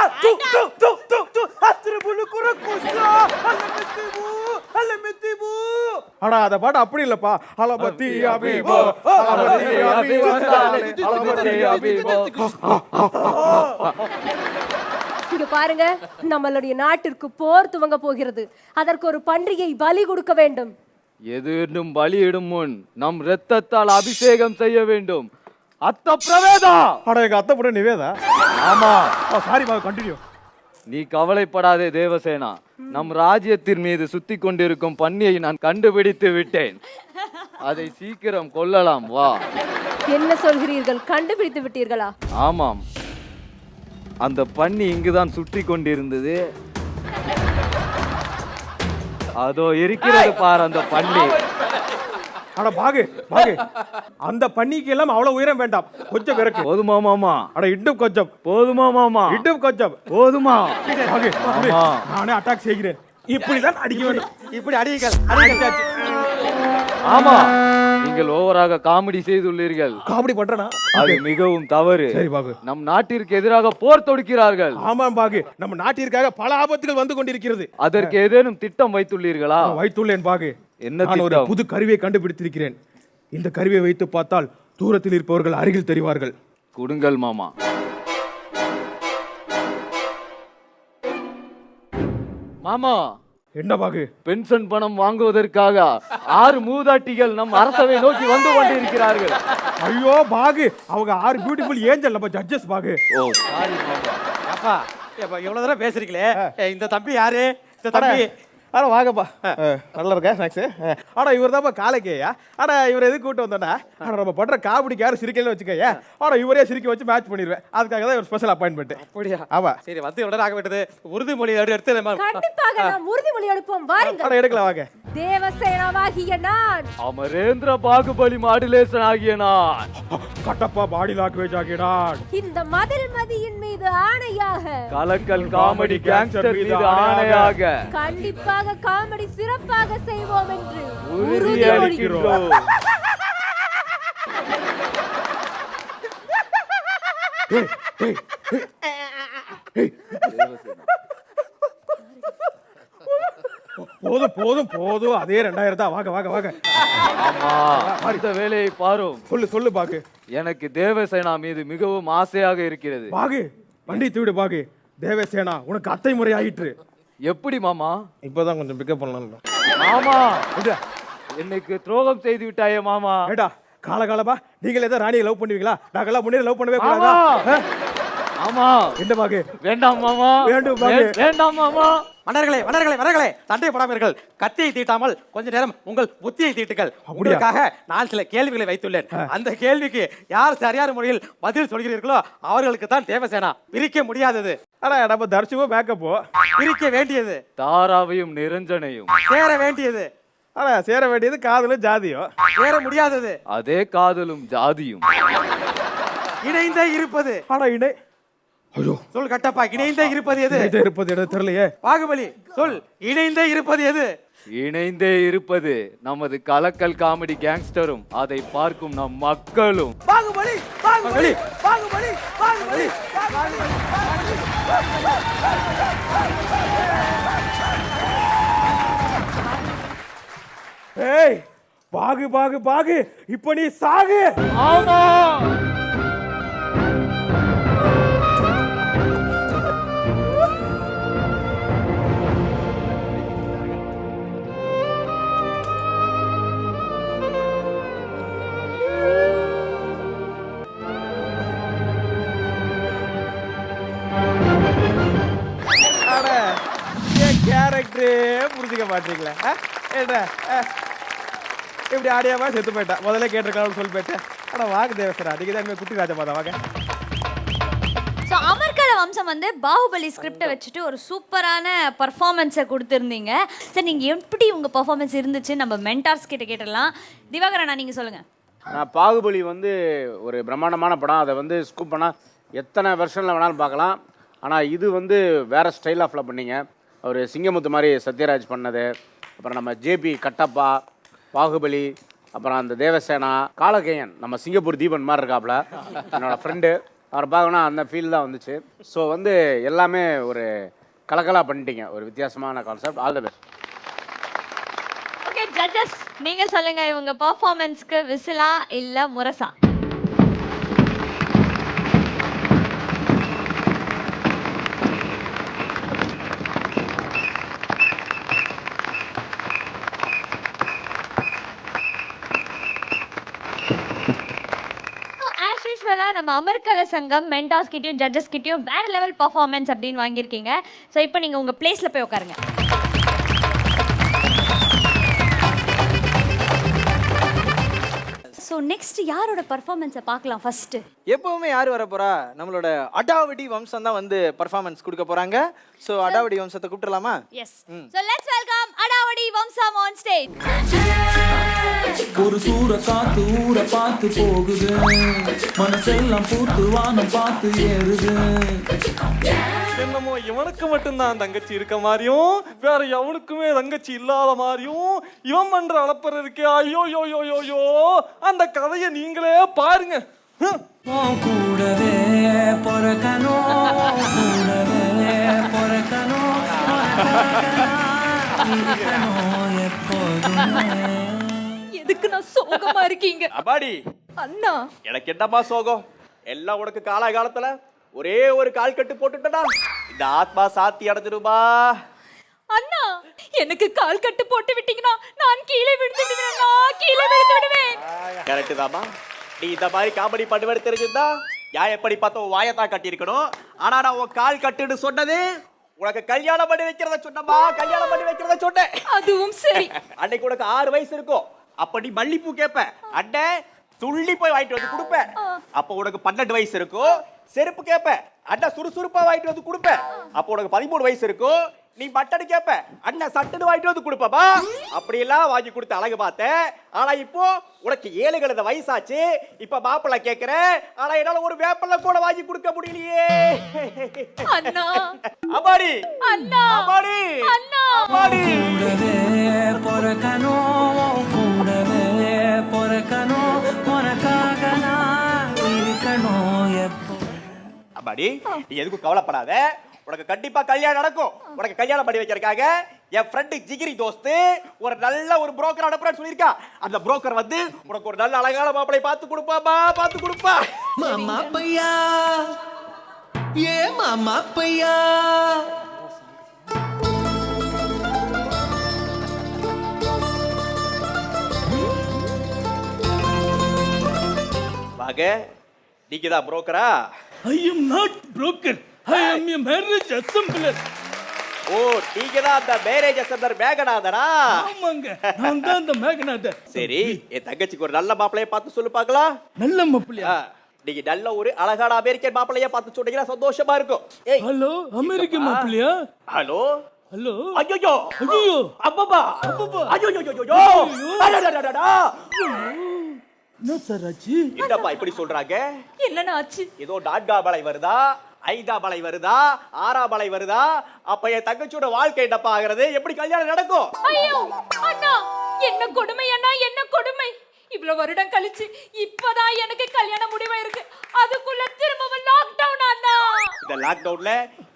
அத பாட்டு அப்படி இல்லப்பா. இங்க பாருங்க, நம்மளுடைய நாட்டிற்கு போர் துவங்க போகிறது. அதற்கு ஒரு பன்றியை பலி கொடுக்க வேண்டும். எதிரும் பலியிடும் முன் நம் இரத்தத்தால் அபிஷேகம் செய்ய வேண்டும். அத்த பிரவேதா. எங்க அத்தை கூட நிவேதா. ஆமா. சாரி மா, கண்டினியூ. நீ கவலைப்படாதே தேவசேனா, நம் ராஜ்யத்தின் மீது சுத்தி கொண்டிருக்கும் பன்னியை நான் கண்டுபிடித்து விட்டேன். அதை சீக்கிரம் கொல்லலாம், வா. என்ன சொல்கிறீர்கள்? கண்டுபிடித்து விட்டீர்களா? ஆமாம், அந்த பன்னி இங்குதான் சுற்றி கொண்டிருந்தது. அதோ இருக்கிறது பார் அந்த பன்னி. பாகு அந்த பன்னிக்கு எல்லாம் அவ்வளவு உயரம் வேண்டாம், கொஞ்சம் இறக்கு. போதுமா மாமா? இன்னும் கொஞ்சம். போதுமா மாமா? இன்னும் கொஞ்சம். போதுமா? நானே அட்டாக் செய்கிறேன். இப்படிதான் அடிக்க வேண்டும். இப்படி அடியுங்கள். ஆமா, நீங்கள் ஓவராக காமெடி செய்துள்ளீர்கள். காமெடி பண்றனா? அது மிகவும் தவறு. சரி பாகு, நம் நாட்டிற்கு எதிராக போர் தொடுக்கிறார்கள். ஆமாம் பாகு, நம்ம நாட்டிற்காக பல ஆபத்துகள் வந்து கொண்டிருக்கிறது. அதற்கு ஏதேனும் திட்டம் வைத்துள்ளீர்களா? வைத்துள்ளேன் பாகு. என்ன நான் ஒரு புது கருவியை கண்டுபிடித்திருக்கிறேன். இந்த கருவியை வைத்து பார்த்தால் தூரத்தில் இருப்பவர்கள் அருகில் தெரிவார்கள். கொடுங்கள் மாமா. மாமா என்ன பாகு? பென்ஷன் பணம் வாங்குவதற்காக 6 மூதாட்டிகள் நம் அரசவை நோக்கி வந்து கொண்டிருக்கிறார்கள். ஐயோ பாகு, அவங்க 6 பியூட்டிஃபுல் ஏஞ்சல் நம்ம ஜட்ஜஸ் பாகு. ஓ சாரி மாமா. அப்பா இவ்வளவு தூரம் பேசுறீங்களே, இந்த தம்பி யாரு? இந்த தம்பி அட வாங்கப்பா, நல்லா இருக்கா ஸ்நாக்ஸ்? ஆனா இவர் தான்ப்பா காலைக்கேயா. ஆனா இவர் எதுக்கு கூட்டு வந்தோன்னா, ஆனா நம்ம பண்ற காமெடிக்கு யாரும் சிரிக்கலன்னு வச்சுக்கோயா, ஆனா இவரே சிரிக்க வச்சு மேட்ச் பண்ணிடுவேன். அதுக்காக தான் ஒரு ஸ்பெஷல் அப்பாயின்மெண்ட். அப்படியா? ஆமா. சரி, வந்து உடனே ஆக வேண்டியது உறுதிமொழி எடுத்து நம்ம கண்டிப்பாக நாம் உறுதிமொழி எடுப்போம். வாருங்கள். ஆனா எடுக்கலாம் வாங்க. தேவசேனாவாகிய நான், அமரேந்திர பாகுபலி மாடுலேஷன் ஆகிய நான், கட்டப்பா பாடி லாங்குவேஜ் ஆகினான், இந்த மதில் மதியின் மீது ஆணையாக, கலக்கல் காமெடி கேங்ஸ்டர் மீது ஆணையாக கண்டிப்பாக காமெடி சிறப்பாக செய்வோம் என்று உறுதியளிக்கிறோம். போதும் போதும் போதும், அதே 2000 தான். வாங்க வாங்க வாங்க. ஆமா, அடுத்த வேலையை பாரும். சொல்லு பாகு. எனக்கு தேவசேனா மீது மிகவும் ஆசையாக இருக்கிறது. பாகு வண்டி தூடு பாகு. தேவசேனா உனக்கு அத்தை முறை ஆயிற்று. எப்படி மாமா? இப்பதான் கொஞ்சம் பிக்கப் பண்ணலாம். மாமா என்னைக்கு துரோகம் செய்து விட்டாயே மாமா. ஏடா காலகாலமா நீங்கள் ஏதோ ராணியை லவ் பண்ணுவீங்களா? நாங்கெல்லாம் முன்னே லவ் பண்ணவே கூடாதா? ஆமா. என்ன பாகு? வேண்டாம் மாமா. வேண்டும் பாகு. வேண்டாம் மாமா. மன்னர்களே சண்டை படாமீர்கள். கத்தியை தீட்டாமல் கொஞ்ச நேரம் உங்கள் புத்தியை தீட்டுங்கள். உங்களுக்காக நான் சில கேள்விகளை வைத்துள்ளேன். அந்த கேள்விக்கு யார் சரியான முறையில் பதில் சொல்கிறீர்களோ அவர்களுக்கு தான் தேவசேனா. பிரிக்க முடியாதது. ஆனா நம்ம தர்ஷுவோ மேக்கப்போ. பிரிக்க வேண்டியது தாராவையும் நிரஞ்சனையும். சேர வேண்டியது. ஆனா சேர வேண்டியது காதலும் ஜாதியும். சேர முடியாதது அதே காதலும் ஜாதியும். இணைந்தே இருப்பது. ஆனா இணை ஐயோ சொல் கட்டப்பா, இணைந்தே இருப்பது எது? இணைந்தே இருப்பது எது தெரியலையே. பாகுபலி சொல், இணைந்தே இருப்பது எது? இணைந்தே இருப்பது நமது கலக்கல் காமெடி கேங்ஸ்டரும் அதை பார்க்கும் நம் மக்களும். பாகுபலி பாகுபலி பாகுபலி பாகுபலி. ஏய் பாகு பாகு பாகு, இப்ப நீ சாகு. ஆமா. கேரக்டரே புரிஞ்சுக்க மாட்டீங்களா? ஏடா இப்படி ஆடியாமா செத்து போயிட்டேன். முதல்ல கேட்டிருக்கான்னு சொல்லி போயிட்டேன். ஆனா வாங்க தேவசரா, நீங்க தான் குட்டி ராஜா மாதா வாங்க. ஸோ அமர்கல வம்சம் வந்து பாகுபலி ஸ்கிரிப்டை வச்சுட்டு ஒரு சூப்பரான பர்ஃபார்மன்ஸை கொடுத்துருந்தீங்க. சார் நீங்கள் எப்படி உங்கள் பர்ஃபார்மன்ஸ் இருந்துச்சு நம்ம மென்டார்ஸ் கிட்ட கேட்டுடலாம். திவாகரண்ணா நீங்கள் சொல்லுங்கள். பாகுபலி வந்து ஒரு பிரம்மாண்டமான படம். அதை வந்து ஸ்கூப் பண்ணால் எத்தனை வெர்ஷனில் வேணாலும் பார்க்கலாம். ஆனால் இது வந்து வேறு ஸ்டைல் ஆஃபில் பண்ணீங்க. அவர் சிங்கமுத்து மாதிரி சத்யராஜ் பண்ணது, அப்புறம் நம்ம ஜேபி கட்டப்பா, பாகுபலி, அப்புறம் அந்த தேவசேனா, காலகேயன் நம்ம சிங்கப்பூர் தீபன் மாதிரி இருக்காப்புல என்னோட ஃப்ரெண்டு. அவரை பார்க்கணும் அந்த ஃபீல் தான் வந்துச்சு. ஸோ வந்து எல்லாமே ஒரு கலக்கலாக பண்ணிட்டீங்க. ஒரு வித்தியாசமான concept. All the best. Okay judges, நீங்கள் சொல்லுங்கள், இவங்க பர்ஃபார்மன்ஸ்க்கு விசிலா இல்லை முரசா? நம்ம அமர்கல சங்கம் மென்டார்ஸ் கிட்டயும் ஜட்ஜஸ் கிட்டயும் வேற லெவல் பர்ஃபார்மன்ஸ் அப்படின்னு வாங்கியிருக்கீங்க. ஸோ இப்போ நீங்கள் உங்கள் பிளேஸில் போய் உட்காருங்க. ஸோ நெக்ஸ்ட் யாரோட பர்ஃபார்மன்ஸை பார்க்கலாம் ஃபர்ஸ்ட்? எப்பவுமே யார் வர போறா? நம்மளோட அடாவடி வம்சம் தான் வந்து பர்ஃபார்மன்ஸ் கொடுக்க போறாங்க. ஸோ அடாவடி வம்சத்தை கூப்பிடலாமா? எஸ். ஸோ லெட்ஸ் வெல்கம் அடாவடி வம்சம் ஆன் ஸ்டேஜ். ஒரு சூற காத்து ஊரை பார்த்து போகுது, மனசெல்லாம் பூத்து வானம் பார்த்து ஏறுது. என்னமோ இவனுக்கு மட்டும்தான் தங்கச்சி இருக்க மாதிரியும் வேற எவனுக்குமே தங்கச்சி இல்லாத மாதிரியும் இவன் பண்ற அளப்பற இருக்கே. ஐயோ யோ யோ யோ யோ, அந்த கதையை நீங்களே பாருங்க. கூடவே பொறக்கணும், கூடவே பொறக்கணும், எதுக்கு நான் சோகமா இருக்கீங்க? அபாடி அண்ணா, எனக்கு என்னமா சோகம்? எல்லாம் உனக்கு காலகாலத்துல ஒரே ஒரு கால் கட்டு போட்டுட்டா இந்த ஆத்மா சாத்தி அடைஞ்சிருமா? எனக்கு கால் கட்டு போட்டு விட்டீங்கன்னா நான் கீழே விழுந்து விடுவேன், நான் கீழே விழுந்து விடுவேன். கரெக்ட் தாமா. நீ இந்த மாதிரி காமெடி பண்ணுவேன்னு தெரிஞ்சிருந்தா யா எப்படி பார்த்தா உன் வாயத்தான் கட்டி இருக்கணும். ஆனா நான் உன் கால் கட்டுன்னு சொன்னது உனக்கு கல்யாணம் பண்ணி வைக்கிறத சொன்னமா, கல்யாணம் பண்ணி வைக்கிறத சொன்னேன். அதுவும் சரி. அன்னைக்கு உனக்கு 6 வயசு இருக்கும். அப்ப நீ மல்லிப்பூ கேப்ப, அண்ணே துள்ளி போய் வாங்கிட்டு வந்து கொடுப்பேன். அப்ப உனக்கு 12 வயசு இருக்கும். செருப்பு கேப்ப, அண்ணா சுறுசுறுப்பா வாங்கிட்டு வந்து கொடுப்பேன். அப்ப உனக்கு 13 வயசு இருக்கும். நீ பட்டன் கேப்ப, அண்ணா சட்டுன்னு வாங்கிட்டு வந்து கொடுப்பா. அப்படியெல்லாம் வாங்கி கொடுத்து அழகு பார்த்தேன். ஆனா இப்போ உனக்கு 7 வயசாச்சு. இப்ப மாப்பிள்ளை கேக்குற, ஆனா என்னால ஒரு வேப்பல்ல கூட வாங்கி கொடுக்க முடியலையே. அண்ணா அம்மாடி அண்ணா அம்மாடி அண்ணா அம்மாடி. கூடவே பொறக்கணும், கூடவே பொறக்கணும், உனக்காக நான் இருக்கணும் எப்போ. அம்மாடி நீ எதுக்கும் கவலைப்படாத. உனக்கு கண்டிப்பா கல்யாணம் நடக்கும். உனக்கு கல்யாணம் பண்ணி வைக்கிறதுக்காக என் ஃப்ரெண்டு ஜிகிரி தோஸ்து ஒரு நல்ல ஒரு புரோக்கர் அனுப்புறேன்னு சொல்லியிருக்கா. அந்த புரோக்கர் வந்து உனக்கு ஒரு நல்ல அழகான மாப்பிளை பார்த்து கொடுப்பாமா, பார்த்து கொடுப்பா. மாமா பையா, ஏ மாமா பையா. வாங்க, நீங்க தான் புரோக்கரா? I am not broker. I am a marriage assembler. ஓ, நீங்க தான் அந்த மேரேஜ் அசெம்பிளர் மேகநாதனா? ஆமாங்க, நான் தான் அந்த மேகநாதர். சரி, என் தங்கச்சிக்கு ஒரு நல்ல மாப்பிளைய பார்த்து சொல்லு பார்க்கலாம். நல்ல மாப்பிள்ளையா? நீங்க நல்ல ஒரு அழகான அமெரிக்கன் மாப்பிளைய பார்த்து சொன்னீங்கன்னா சந்தோஷமா இருக்கும். ஏய், ஹலோ, அமெரிக்கன் மாப்பிள்ளையா? Hello hello. ஐயோ ஐயோ அப்பப்பா அப்பப்பா. ஐயோ அடடடடடா. என்ன சார் ஆச்சு? என்னப்பா இப்படி சொல்றாங்க? என்னண்ணா ஆச்சு? ஏதோ 4ஆம் மலை வருதா, 5ஆம் மலை வருதா, 6ஆம் மலை வருதா? அப்ப என் தங்கச்சியோட வாழ்க்கை என்னப்பா ஆகிறது? எப்படி கல்யாணம் நடக்கும்? ஐயோ அண்ணா, என்ன கொடுமை அண்ணா, என்ன கொடுமை. இவ்வளவு வருடம் கழிச்சு இப்பதான் எனக்கு கல்யாண முடிவா இருக்கு. அதுக்குள்ள திரும்பவும் லாக்டவுன் அண்ணா. இந்த லாக்டவுன்ல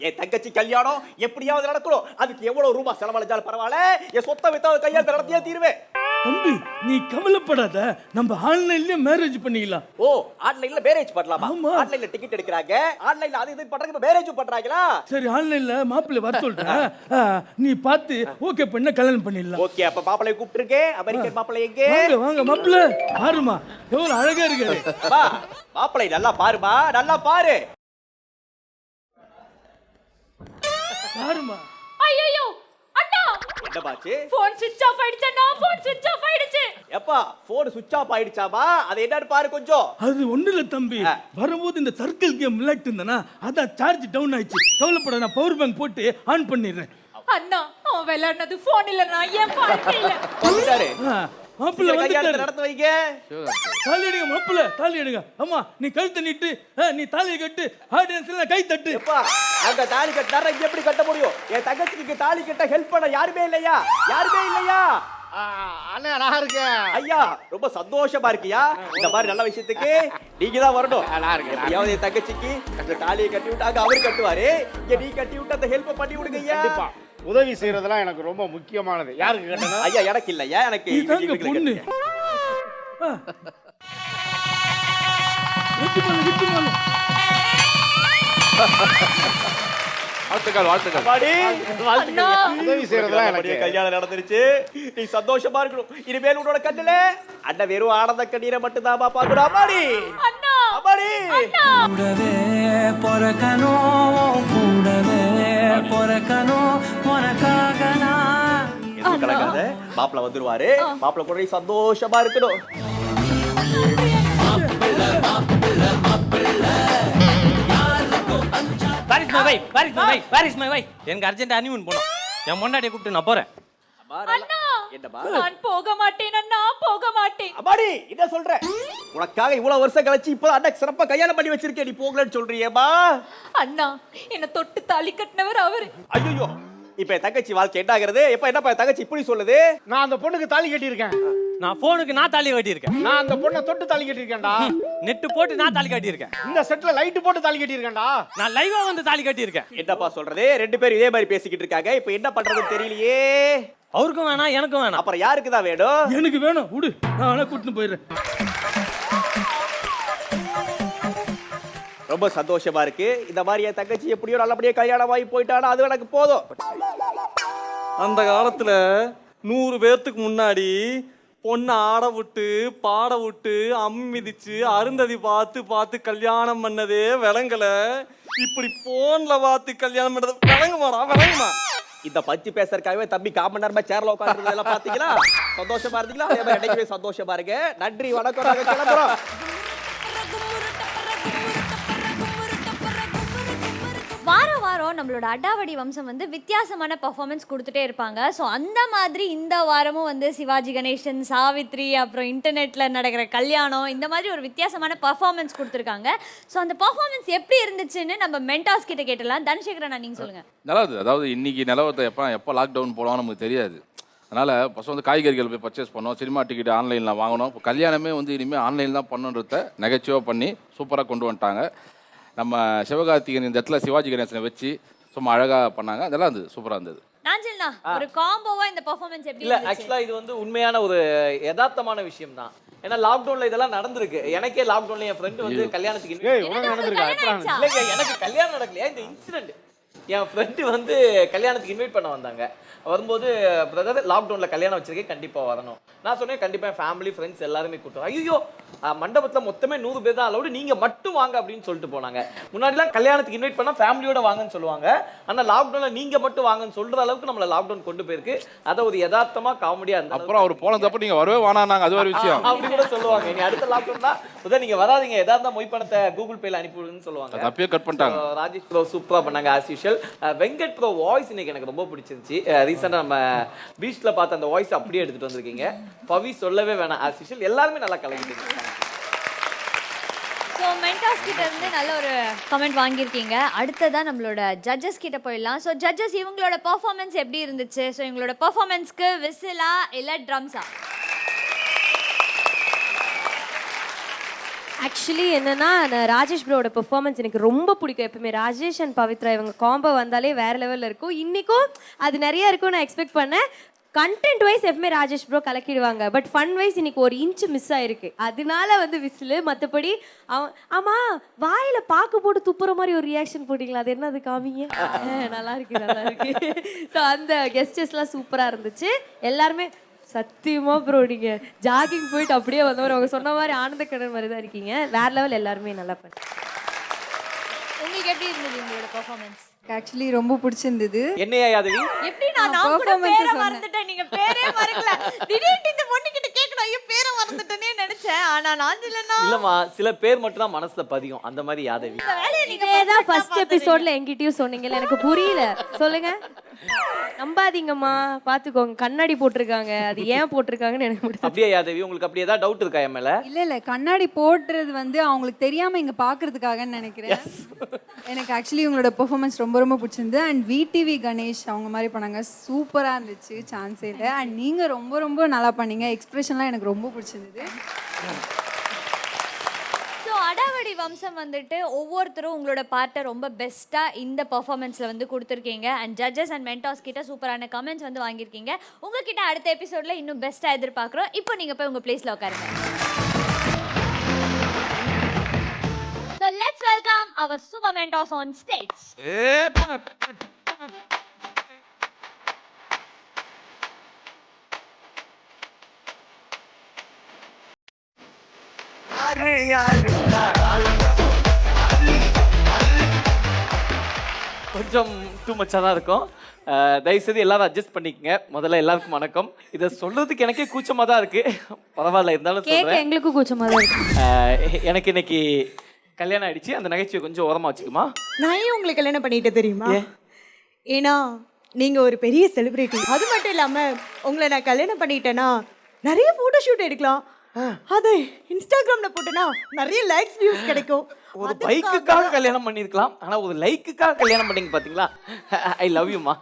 என் தங்கச்சி கல்யாணம் எப்படியாவது நடக்கணும். அதுக்கு எவ்வளவு ரூபாய் செலவழிச்சாலும் பரவாயில்ல, என் சொத்தை வித்த கல்யாணத்தை நடத்தியே தீருவேன். தம்பி, நீ கவலைப்படாத, நம்ம ஆன்லைன்லயே மேரேஜ் பண்ணிக்கலாம். ஓ, ஆன்லைன்ல மேரேஜ் பண்ணலாமா? ஆமா. ஆன்லைன்ல டிக்கெட் எடுக்கறாங்க, ஆன்லைன்ல அது இது பண்றாங்க, இப்ப மேரேஜ் பண்றாங்களா? சரி, ஆன்லைன்ல மாப்பிள்ளை வர சொல்றேன். நீ பார்த்து ஓகே பண்ண கல்யாணம் பண்ணிடலாம். ஓகே, அப்ப மாப்பிள்ளைய கூப்பிட்டுருக்கேன். அமெரிக்கன் மாப்பிள்ளை எங்கே? வாங்க வாங்க மாப்பிள்ளை, பாருமா எவ்வளவு அழகா இருக்காரு. வா, மாப்பிள்ளை நல்லா பாருமா, நல்லா பாரு. பாருமா. ஐயோ அண்ணா, என்ன பாச்சு? போன் ஸ்விட்ச் ஆஃப் ஆயிடுச்சு அண்ணா, போன் ஸ்விட்ச் ஆஃப் ஆயிடுச்சு. எப்பா போன் சுவிட்ச் ஆஃப் ஆயிடுச்சாமா? அது என்னன்னு பாரு கொஞ்சம். அது ஒண்ணு இல்ல தம்பி, வரும்போது இந்த சர்க்கிள் கேம் விளையாட்டு இருந்தனா அதான் சார்ஜ் டவுன் ஆயிடுச்சு. கவலைப்பட, நான் பவர் பேங்க் போட்டு ஆன் பண்ணிடுறேன். அண்ணா, அவன் விளையாடுனது போன் இல்லனா என் வாழ்க்கையில. வந்துட்டாரு. மாப்பிள்ளை வந்துட்டாரு. நடத்து வைங்க. தாலி எடுங்க மாப்பிள்ளை, தாலி எடுங்க. அம்மா நீ கழுத்தை நீட்டு, நீ தாலியை கட்டு, ஆடியன்ஸ் எல்லாம் கை தட்டு. எப்பா அங்க தாலி கட்டினாரா இங்க எப்படி கட்ட முடியும்? என் தங்கச்சிக்கு தாலி கட்ட ஹெல்ப் பண்ண யாருமே இல்லையா? யாருமே இல்லையா? அண்ணா நான் இருக்கேன். ஐயா ரொம்ப சந்தோஷமா இருக்கியா? இந்த மாதிரி நல்ல விஷயத்துக்கு நீங்க தான் வரணும். எப்படியாவது என் தங்கச்சிக்கு அந்த தாலியை கட்டி விட்டாங்க, அவரு கட்டுவாரு. இங்க நீ கட்டி விட்டு அந்த ஹெல்ப் பண்ணி விடுங்க ஐயா. கண்டிப்பா உதவி செய்யறதெல்லாம் எனக்கு ரொம்ப முக்கியமானது. யாருக்கு கேட்டணும்? ஐயா எனக்கு இல்லையா, எனக்கு இதாங்க பொண்ணு. வாழ்த்துக்கள் வாழ்த்துக்கள். அண்ணா, உதவி செய்யறதெல்லாம் எனக்கு. கல்யாணம் நடந்துருச்சு, நீ சந்தோஷமா இருக்கணும். இனிமேல் உன்னோட கண்ணுல அண்ணன் வெறும் ஆனந்த கண்ணீரை மட்டும் தான் பாக்கணும். அம்மாடி அண்ணா, அம்மாடி. கூடவே பொறக்கணும், கூடவே பொறக்கணும், உனக்காக நான். எதுவும் கலங்காத, மாப்பிள்ள வந்துருவாரு. மாப்பிள்ள கூட நீ சந்தோஷமா இருக்கணும். எனக்கு அர்ஜென்ட் ஹனிமூன் போகணும். என் பொண்டாட்டியை கூப்பிட்டு நான் போறேன். அண்ணா, என்னம்மா? நான் போக மாட்டேன் அண்ணா, போக மாட்டேன். அம்மாடி என்ன சொல்ற? உனக்காக இவ்வளவு வருஷம் கழிச்சு இப்போ அண்ணன் சிறப்பா கல்யாணம் பண்ணி வச்சிருக்கேன், நீ போகலன்னு சொல்றியேம்மா? அண்ணா, என்ன தொட்டு தாலி கட்டினவர் அவரு. ஐயோ, இப்ப என் தங்கச்சி வாழ்க்கை என்ன ஆகுறது? இப்ப என்னப்பா என் தங்கச்சி இப்படி சொல்லுது? நான் அந்த பொண்ணுக்கு தாலி கட்டியிருக்கேன். நான் போனுக்கு நான் தாலி கட்டியிருக்கேன். நான் அந்த பொண்ணை தொட்டு தாலி கட்டியிருக்கேன்டா. நெட்டு போட்டு நான் தாலி கட்டியிருக்கேன். இந்த செட்ல லைட் போட்டு தாலி கட்டியிருக்கேன்டா. நான் லைவா வந்து தாலி கட்டியிருக்கேன். என்னப்பா சொல்றது? 2 பேரும் இதே மாதிரி பேசிக்கிட்டு இருக்காங்க. இப்ப என்ன பண்றதுன்னு தெரியலையே. அவருக்கும் வேணாம், எனக்கும் வேணாம். அப்புறம் யாருக்கு தான் வேணும்? எனக்கு வேணும், விடு, நான் வேணா கூட்டிட்டு போயிடுறேன். ரொம்ப சந்தோஷமா இருக்கு. இந்த மாதிரி என் தங்கச்சி எப்படியோ நல்லபடியா கல்யாணம் ஆகி போயிட்டானா அது எனக்கு போதும். அந்த காலத்துல 100 பேர்த்துக்கு முன்னாடி பொண்ணை ஆட விட்டு பாட விட்டு அம்மி மிதிச்சு அருந்ததி பார்த்து பார்த்து கல்யாணம் பண்ணதே விளங்கல. இப்படி போன்ல பார்த்து கல்யாணம் பண்ணது விளங்குமா? இந்த பச்சு பேசுறதுக்காகவே தம்பி காமன் நேரமா சேர்ல உட்காந்துருந்ததெல்லாம் பாத்தீங்களா? சந்தோஷமா இருந்தீங்களா? அதே மாதிரி என்னைக்குமே சந்தோஷமா இருங்க. நன்றி, வணக்கம். நாங்க கிளம்புறோம். வாரம் வாரம் நம்மளோட அடாவடி வம்சம் வந்து வித்தியாசமான பர்ஃபார்மன்ஸ் கொடுத்துட்டே இருப்பாங்க. ஸோ அந்த மாதிரி இந்த வாரமும் வந்து சிவாஜி கணேசன், சாவித்ரி, அப்புறம் இன்டர்நெட்டில் நடக்கிற கல்யாணம், இந்த மாதிரி ஒரு வித்தியாசமான பர்ஃபார்மன்ஸ் கொடுத்துருக்காங்க. ஸோ அந்த பர்ஃபார்மன்ஸ் எப்படி இருந்துச்சுன்னு நம்ம மென்டாஸ் கிட்ட கேட்டலாம். தனசேகரன், நீங்கள் சொல்லுங்கள். நல்லா இருக்குது. அதாவது இன்னைக்கு நிலவரத்தை எப்போ லாக்டவுன் போடுவோம் நமக்கு தெரியாது. அதனால் ஃபஸ்ட் வந்து காய்கறிகள் போய் பர்ச்சேஸ் பண்ணோம், சினிமா டிக்கெட் ஆன்லைனில் வாங்கணும். இப்போ கல்யாணமே வந்து இனிமேல் ஆன்லைன் தான் பண்ணுன்றத நகைச்சுவாக பண்ணி சூப்பராக கொண்டு வந்துட்டாங்க. நம்ம சிவகார்த்திகேயன் இந்த இடத்துல சிவாஜி கணேசனை வச்சு சும்மா அழகாக பண்ணாங்க. அதெல்லாம் இருந்தது, சூப்பராக இருந்தது. நாஞ்சில்னா, ஒரு காம்போவா இந்த பெர்ஃபார்மன்ஸ் எப்படி இல்ல இருந்துச்சு? ஆக்சுவலா இது வந்து உண்மையான ஒரு யதார்த்தமான விஷயம் தான். ஏன்னா லாக்டவுன்ல இதெல்லாம் நடந்திருக்கு. எனக்கே லாக்டவுன்ல என் ஃப்ரெண்ட் வந்து கல்யாணத்துக்கு இல்லைங்க, எனக்கு கல்யாணம் நடக்கலையா, இந்த இன்சிடென்ட் என் ஃப்ரெண்டு வந்து கல்யாணத்துக்கு இன்வைட் பண்ண வந்தாங்க. வரும்போது பிரதர் லாக்டவுன்ல கல்யாணம் வச்சிருக்கேன், கண்டிப்பா வரணும். நான் சொன்னேன் கண்டிப்பா ஃபேமிலி ஃப்ரெண்ட்ஸ் எல்லாருமே கூட்டம். ஐயோ மண்டபத்தில் மொத்தமே 100 பேர் தான் அலௌடு, நீங்க மட்டும் வாங்க அப்படின்னு சொல்லிட்டு போனாங்க. முன்னாடிலாம் கல்யாணத்துக்கு இன்வைட் பண்ணா ஃபேமிலியோட வாங்கன்னு சொல்லுவாங்க. ஆனால் லாக்டவுன்ல நீங்க மட்டும் வாங்கன்னு சொல்ற அளவுக்கு நம்மள லாக்டவுன் கொண்டு போயிருக்கு. அதை ஒரு யதார்த்தமா காமெடியா இருந்தா அப்புறம் அவர் போனதப்ப நீங்க வரவே வேணாங்க, அது ஒரு விஷயம் அப்படி கூட சொல்லுவாங்க. நீ அடுத்த லாக்டவுன் தான் முதல் நீங்க வராதீங்க, எதாவது மொய் பணத்தை கூகுள் பேல அனுப்பி விடுன்னு சொல்லுவாங்க. தப்பே கட் பண்ணிட்டாங்க. ராஜேஷ் ப்ரோ சூப்பரா பண்ணாங்க as usual. Venkat bro voice இன்னைக்கு எனக்கு ரொம்ப பிடிச்சிருந்துச்சு. ரீசெண்டா நம்ம பீச்ல பார்த்த அந்த வாய்ஸ் அப்படியே எடுத்துட்டு வந்திருக்கீங்க. பவி சொல்லவே வேணாம், ஆஸ் யூஷுவல் எல்லாருமே நல்லா கலக்கிட்டீங்க. ஸோ மென்டாஸ் கிட்ட இருந்து நல்ல ஒரு கமெண்ட் வாங்கியிருக்கீங்க. அடுத்ததான் நம்மளோட ஜட்ஜஸ் கிட்ட போயிடலாம். ஸோ ஜட்ஜஸ், இவங்களோட பெர்ஃபார்மன்ஸ் எப்படி இருந்துச்சு? ஸோ இவங்களோட பெர்ஃபார்மன்ஸ்க்கு விசிலா இல்லை ட்ரம்ஸா? ஆக்சுவலி என்னன்னா, ராஜேஷ் ப்ரோட பெர்ஃபார்மன்ஸ் எனக்கு ரொம்ப பிடிக்கும். எப்பவுமே ராஜேஷ் அண்ட் பவித்ரா இவங்க காம்போ வந்தாலே வேற லெவலில் இருக்கும். இன்றைக்கும் அது நிறைய இருக்கும் நான் எக்ஸ்பெக்ட் பண்ணேன். கண்டென்ட் வைஸ் எப்பவுமே ராஜேஷ் ப்ரோ கலக்கிடுவாங்க. பட் ஃபன் வைஸ் இன்னைக்கு 1 இன்ச் மிஸ் ஆயிருக்கு. அதனால வந்து விசிலு. மற்றபடி ஆமாம், வாயில் பாக்கு போட்டு துப்புற மாதிரி ஒரு ரியாக்ஷன் போட்டிங்களா, அது என்ன, அது காமிங்க. நல்லா இருக்கு, நல்லா இருக்கு. ஸோ அந்த கெஸ்டர்ஸ்லாம் சூப்பராக இருந்துச்சு. எல்லாருமே சத்தியமா ப்ரோ நீங்க ஜாகிங் போயிட்டு அப்படியே வந்தவர் அவங்க சொன்ன மாதிரி ஆனந்த கடன் மாதிரி தான் இருக்கீங்க. வேற லெவல், எல்லாருமே நல்லா பண்ணி. உங்களுக்கு எப்படி இருந்தது உங்களோட பெர்ஃபார்மன்ஸ்? ஆக்சுவலி ரொம்ப பிடிச்சிருந்தது. என்னையா யாதவி? எப்படி நான் கூட பேரை மறந்துட்டேன், நீங்க பேரே மறக்கல. திடீர்னு இந்த பொண்ணு கிட்ட கேட்கணும், ஐயோ பேரை மறந்துட்டேனே நினைச்சேன். ஆனா நான் இல்லனா இல்லம்மா, சில பேர் மட்டும் தான் மனசுல பதியும். அந்த மாதிரி யாதவி. இந்த வேலையை நீங்க இதேதான் ஃபர்ஸ்ட் எபிசோட்ல என்கிட்டயும் சொன்னீங்கல்ல, எனக்கு புரியல. சொல்லுங்க. நம்பாதீங்கம்மா, பாத்துக்கோங்க, கண்ணாடி போட்டிருக்காங்க. அது ஏன் போட்டிருக்காங்கன்னு எனக்கு மட்டும். அப்படியே யாதவி, உங்களுக்கு அப்படியே ஏதாவது டவுட் இருக்கா என் மேல? இல்ல கண்ணாடி போடுறது வந்து அவங்களுக்கு தெரியாம இங்க பாக்குறதுக்காகன்னு நினைக்கிறேன். எனக்கு ஆக்சுவலி உங்களோட பெர்ஃபார்மன்ஸ் ரொம்ப ரொம்ப பிடிச்சிருந்தது. அண்ட் விடிவி கணேஷ் அவங்க மாதிரி பண்ணாங்க, சூப்பரா இருந்துச்சு, சான்ஸே இல்லை. அண்ட் நீங்க ரொம்ப ரொம்ப நல்லா பண்ணீங்க. எக்ஸ்பிரஷன்லாம் எனக்கு ரொம்ப பிடிச்சிருந்தது. அடாவடி வம்சம் வந்துட்டு ஒவ்வொருத்தரும் உங்களோட பார்ட்டை ரொம்ப பெஸ்ட்டாக இந்த பர்ஃபார்மன்ஸில் வந்து கொடுத்துருக்கீங்க. அண்ட் ஜட்ஜஸ் அண்ட் மென்டாஸ் கிட்ட சூப்பரான கமெண்ட்ஸ் வந்து வாங்கியிருக்கீங்க. உங்ககிட்ட அடுத்த எபிசோடில் இன்னும் பெஸ்ட்டாக எதிர்பார்க்குறோம். இப்போ நீங்கள் போய் உங்கள் பிளேஸில் உட்காருங்க. So let's welcome our super mentors on stage. கொஞ்சம் டூ மச்சாக தான் இருக்கும். தயவுசெய்து எல்லாரும் அட்ஜஸ்ட் பண்ணிக்கங்க. முதல்ல எல்லாருக்கும் வணக்கம். இதை சொல்றதுக்கு எனக்கே கூச்சமாக தான் இருக்கு. பரவாயில்ல, இருந்தாலும் சொல்றேன். எங்களுக்கும் கூச்சமாக தான் இருக்கு. எனக்கு இன்னைக்கு கல்யாணம் ஆயிடுச்சு. அந்த நகைச்சுவை கொஞ்சம் ஓரமா வச்சுக்குமா. நான் ஏன் உங்களுக்கு கல்யாணம் பண்ணிட்டு தெரியுமா? ஏன்னா நீங்க ஒரு பெரிய செலிபிரிட்டி. அது மட்டும் இல்லாம உங்களை நான் கல்யாணம் பண்ணிட்டேன்னா நிறைய போட்டோ ஷூட் எடுக்கலாம். அது இன்ஸ்டாகிராம்ல போட்டேன்னா நிறைய லைக்ஸ் வியூஸ் கிடைக்கும். ஒரு பைக்குக்காக கல்யாணம் பண்ணிருக்கலாம், ஆனா ஒரு லைக்குக்காக கல்யாணம் பண்ணீங்க பாத்தீங்களா. ஐ லவ் யூமா.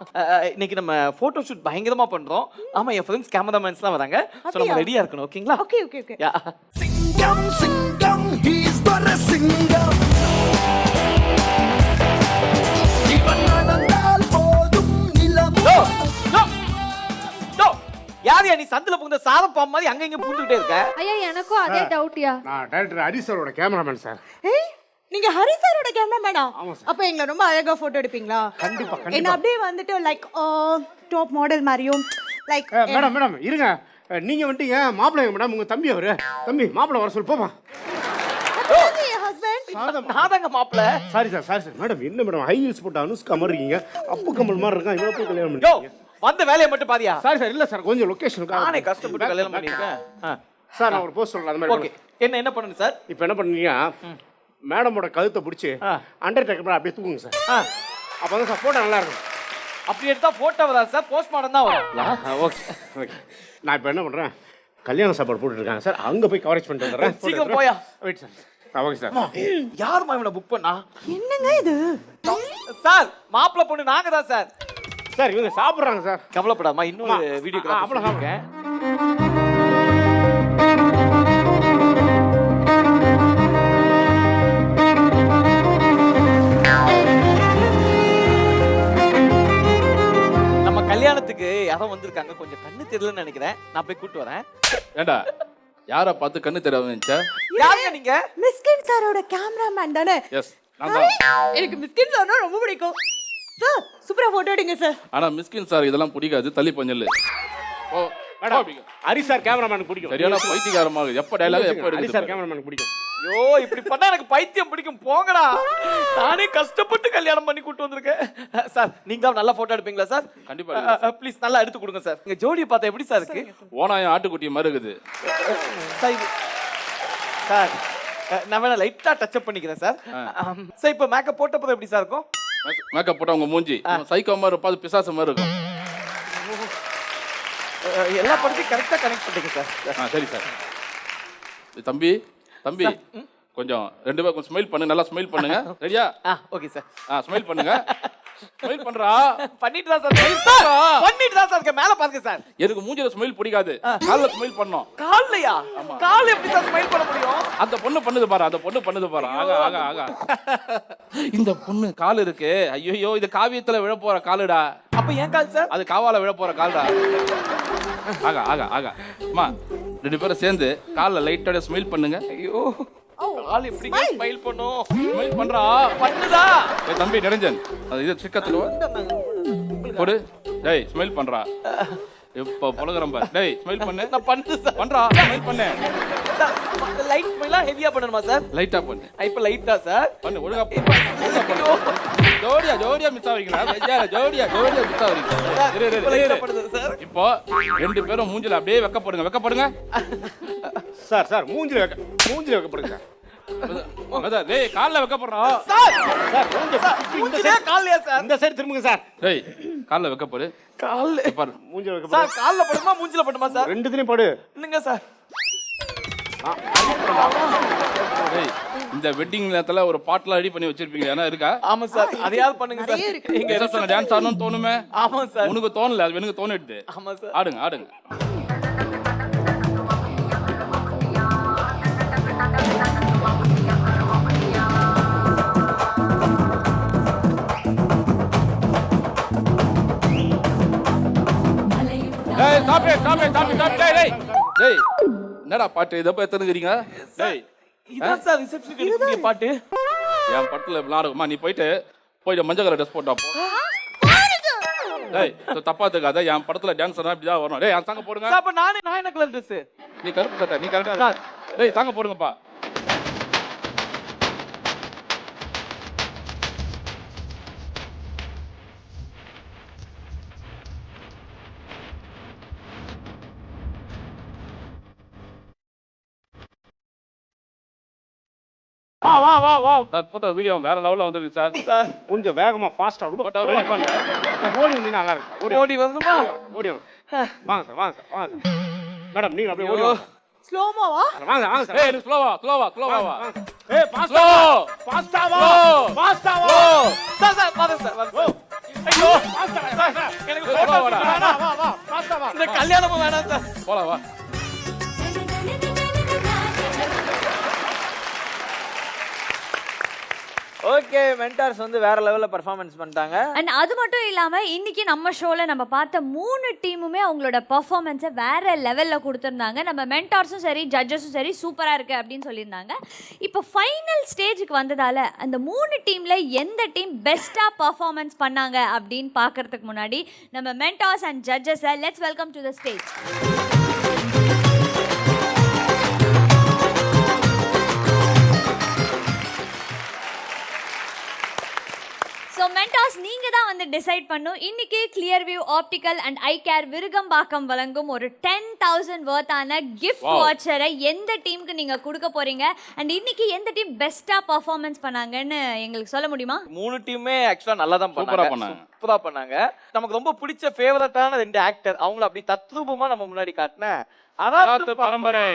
இன்னைக்கு நம்ம போட்டோ ஷூட் பயங்கரமா பண்றோம். ஆமா, என் ஃப்ரெண்ட்ஸ் கேமராமேன்ஸ் தான் வராங்க. சோ நம்ம ரெடியா இருக்கணும். ஓகேங்களா? Okay okay okay. சிங்கம் சிங்கம் he is but a சிங்கம். இவன் நடந்தால் போதும் நிலமோ. யாரையா நீ சந்தில புகுந்த சாதம் பாம்பு மாதிரி அங்க இங்க பூந்துட்டே இருக்க? ஐயா, எனக்கும் அதே டவுட்யா. நான் டைரக்டர் ஹரி சாரோட கேமராமேன் சார். ஏய், நீங்க ஹரி சாரோட கேமராமேனா? அப்ப எங்களை ரொம்ப அழகா போட்டோ எடுப்பீங்களா? கண்டிப்பா என்ன அப்படியே வந்துட்டு லைக் டாப் மாடல் மாதிரியும் லைக் மேடம் மேடம் இருங்க. நீங்க வந்துட்டீங்க, மாப்பிள்ளை மேடம், உங்க தம்பி அவரு. தம்பி மாப்பிள்ளை வர சொல்லு, போமா. நாதாங்க மாப்பிள்ள. சாரி சார் மேடம், என்ன மேடம் ஹை ஹீல்ஸ் போட்டு அனுஷ்கா மாதிரி இருக்கீங்க, அப்பு கமல் மாதிரி இருக்கான், இவ்வளவு போய் கல்யாணம் யோ பண்ணீங்க? வந்த வேலையை மட்டும் பாதியா? சாரி இல்ல சார், கொஞ்சம் லொகேஷனுக்கு நானே கஷ்டப்பட்டு கல்யாணம் பண்ணிருக்கேன். சார் நான் ஒரு போஸ்ட் சொல்றேன் அந்த மாதிரி. ஓகே, என்ன பண்ணணும் சார்? இப்போ என்ன பண்ணுவீங்க, மேடமோட கழுத்தை பிடிச்சி அண்டர்டேக்கர் அப்படியே தூக்குங்க சார். அப்போ தான் சார் போட்டோ நல்லா இருக்கும். அப்படி எடுத்தா போட்டோ வராது சார், போஸ்ட்மார்ட்டம் தான் வரும். Okay okay. நான் இப்போ என்ன பண்ணுறேன், கல்யாண சாப்பாடு போட்டுருக்காங்க சார், அங்கே போய் கவரேஜ் பண்ணிட்டு வந்துடுறேன். சீக்கிரம் போயா. Wait sir. Okay sir. யாருமா இவனை புக் பண்ணா? என்னங்க இது? சார் மாப்பிள்ளை பொண்ணு நாங்க தான் சார். சார் இவங்க சாப்பிட்றாங்க சார். கவலைப்படாமா, இன்னொரு வீடியோகிராஃபர் அப்புறம் இருக்கேன். நம்ம கல்யாணத்துக்கு யாரோ வந்திருக்காங்க, கொஞ்சம் கண்ணு தெரியலன்னு நினைக்கிறேன். நான் போய் கூட்டு வரேன். ஏண்டா யாரை பார்த்து கண்ணு தெரியாம நினைச்சா? யாருங்க நீங்க? மிஸ்கின் சாரோட கேமராமேன் தானே? எஸ் நான் தான். எனக்கு மிஸ்கின் சார்னா ரொம்ப பிடிக்கும் சார். சூப்பரா போட்டோ எடுங்க சார். ஆனா மிஸ்கின் சார் இதெல்லாம் பிடிக்காது, தள்ளி பஞ்சல். ஓ மேடம் ஹரி சார் கேமராமேனுக்கு பிடிக்கும். சரியான பைத்தியக்காரமாக எப்ப டயலாக் எப்ப ஹரி எடுத்து சார் கேமராமேனுக்கு பிடிக்கும். ஐயோ இப்படி பண்ணா எனக்கு பைத்தியம் பிடிக்கும், போங்கடா. நானே கஷ்டப்பட்டு கல்யாணம் பண்ணி கூட்டு வந்திருக்கேன். சார் நீங்க தான் நல்லா போட்டோ எடுப்பீங்களா சார்? கண்டிப்பா ப்ளீஸ் நல்லா எடுத்து கொடுங்க சார். நீங்க ஜோடியை பார்த்தா எப்படி சார் இருக்கு? ஓனாயம் ஆட்டுக்குட்டி மாதிரி இருக்குது சார். நான் வேணா லைட்டா டச் அப் பண்ணிக்கிறேன் சார். சார் இப்போ மேக்கப் போட்ட போது எப்படி சார் இருக்கும்? மேக்கப் போட்டா உங்க மூஞ்சி சைக்கோ மாதிரி இருப்பாது, பிசாசு மாதிரி இருக்கும். எல்லா படத்தையும் கரெக்டா கனெக்ட் பண்ணிங்க சார். சரி சார். தம்பி தம்பி கொஞ்சம் ரெண்டு பேரும் கொஞ்சம் ஸ்மைல் பண்ணு, நல்லா ஸ்மைல் பண்ணுங்க. சரியா? Okay sir. ஸ்மைல் பண்ணுங்க. ஸ்மைல் பண்றா. பண்ணிட்டு தான் சார். பண்ணிட்டு தான் சார். மேல பாருங்க சார். எனக்கு மூஞ்சில ஸ்மைல் பிடிக்காது, கால்ல ஸ்மைல் பண்ணனும். கால்லையா? கால் எப்படி சார் ஸ்மைல் பண்ண முடியும்? அந்த பொண்ணு பண்ணுது பாரு, அந்த பொண்ணு பண்ணுது பாரு. ஆகா ஆகா ஆகா. இந்த பொண்ணு கால் இருக்கு, ஐயோ இது காவியத்துல விழ போற காலுடா. அப்ப ஏன் கால் சார்? அது காவால விழ போற கால்டா. ஆகா ஆகா ஆகா. அம்மா ரெண்டு பேரும் சேர்ந்து கால்ல லைட்டா ஸ்மைல் பண்ணுங்க. ஐயோ கால் எப்படி ஸ்மைல் பண்ணும்? ஸ்மைல் பண்றா. பண்ணுதா? ஏய் தம்பி நிரஞ்சன், அது இது சிக்கத்துல போடு. டேய் ஸ்மைல் பண்றா. இப்ப புலகரம் பாரு. டேய் ஸ்மைல் பண்ணு. நான் பண்ணு சார். பண்றா, ஸ்மைல் பண்ணு. சார் லைட் ஸ்மைலா ஹெவியா பண்ணணுமா சார்? லைட்டா பண்ணு. இப்ப லைட்டா சார். பண்ணு ஒழுங்கா பண்ணு. ஜோடியா மிஸ் ஆவீங்களா? ஜோடியா மிஸ் ஆவீங்க. இப்போ ரெண்டு பேரும் மூஞ்சில அப்படியே வெக்கப்படுங்க. சார் மூஞ்சில வெக்கப்படுங்க சார். டேய் கால்ல வெக்கப்படுறோம் சார். சார் மூஞ்சில கால்லையா சார்? இந்த சைடு திரும்புங்க சார். டேய் கால்ல வெக்கப்படு. கால்ல பாரு மூஞ்சில வெக்கப்படு. சார் கால்ல படுமா மூஞ்சில படுமா சார்? ரெண்டுத்துலயும் படு. என்னங்க சார்? டேய் இந்த வெட்டிங் நேரத்துல ஒரு பாட்டுல ரெடி பண்ணி வச்சிருப்பீங்க, என்ன இருக்கா? ஆமா சார். அதையாவது பண்ணுங்க சார். எங்க ரிசப்ஷன்ல டான்ஸ் ஆடணும்னு தோணுமே. ஆமா சார். உனக்கு தோணல, அது எனக்கு தோணிடுது. ஆமா சார். ஆடுங்க. டேய் ஸ்டாப். டேய் என்னடா பாட்டு இத போய் எத்தனுக்கிறீங்க? டேய் இதான் சார் ரிசப்ஷனுக்கு எடுக்கக்கூடிய பாட்டு. என் பட்டுல விளையாடுமா, நீ போயிட்டு மஞ்சள் கலர் ட்ரெஸ் போட்டா போ. டேய் தப்பா இருக்காத, என் படத்துல டான்ஸ் இப்படிதான் வரணும். டேய் அந்த சாங்க போடுங்க. அப்ப நான் என்ன கலர் ட்ரெஸ்? நீ கருப்பு சட்டை, நீ கரெக்டா. டேய் சாங்க போடுங்கப்பா. வா போட்டோ வீடியோ வேற லெவல்ல வந்துருக்கு சார். கொஞ்சம் வேகமா ஃபாஸ்டா ஓடி வந்து நல்லா இருக்கு. ஓடி வந்துமா? ஓடி வாங்க சார். மேடம் நீங்க அப்படியே ஓடி வாங்க. ஸ்லோமோவா? வாங்க சார். ஏய் ஸ்லோவா வா. ஏய் ஃபாஸ்டா வா. சார் பாருங்க சார். ஐயோ எனக்கு போட்டோ வா. இந்த கல்யாணமும் வேணாம் சார். போலாம் வா. ஓகே இன்னைக்கே மென்டார்ஸ் வந்து வேற லெவல்ல பெர்ஃபார்மன்ஸ் பண்ணிட்டாங்க. அண்ட் அது மட்டும் இல்லாம இன்னைக்கு நம்ம ஷோல நம்ம பார்த்த 3 டீமுமே அவங்களோட பெர்ஃபார்மன்ஸை வேற லெவல்ல கொடுத்திருந்தாங்க. நம்ம மென்டார்ஸும் சரி ஜட்ஜஸும் சரி சூப்பரா இருக்கு அப்படின்னு சொல்லியிருந்தாங்க. இப்போ ஃபைனல் ஸ்டேஜுக்கு வந்ததால அந்த 3 டீம்ல எந்த டீம் பெஸ்டா பெர்ஃபார்மன்ஸ் பண்ணாங்க அப்படின்னு பார்க்கறதுக்கு முன்னாடி நம்ம மென்டார்ஸ் அண்ட் ஜட்ஜஸை let's welcome to the stage. So mentors நீங்கள் தான் வந்து டிசைட் பண்ணும். இன்னைக்கு clear view optical and eye care Virugambakkam வழங்கும் ஒரு 10,000 வர்த்தான கிஃப்ட் வாட்சரை எந்த டீமுக்கு நீங்கள் கொடுக்க போறீங்க அண்ட் இன்னைக்கு எந்த டீம் பெஸ்ட்டாக பர்ஃபார்மன்ஸ் பண்ணாங்கன்னு எங்களுக்கு சொல்ல முடியுமா? 3 டீமுமே ஆக்சுவலாக நல்லா தான் சூப்பராக பண்ணாங்க. நமக்கு ரொம்ப பிடிச்ச ஃபேவரட்டான 2 ஆக்டர் அவங்கள அப்படி தத்ரூபமாக நம்ம முன்னாடி காட்டின அராத்து பரம்பரை.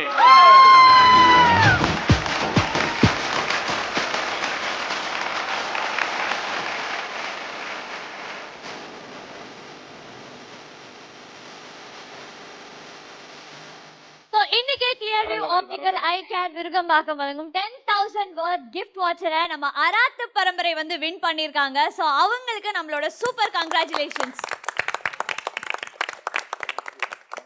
இன்னைக்கு கிளியர் வியூ ஆப்டிக்கல் ஐ கேர் விருகம்பாக்கம் வழங்கும் 10,000 வர்த் கிஃப்ட் வாட்சரை நம்ம அராத்து பரம்பரை வந்து வின் பண்ணிருக்காங்க. ஸோ அவங்களுக்கு நம்மளோட சூப்பர் கங்க்ராச்சுலேஷன்ஸ்.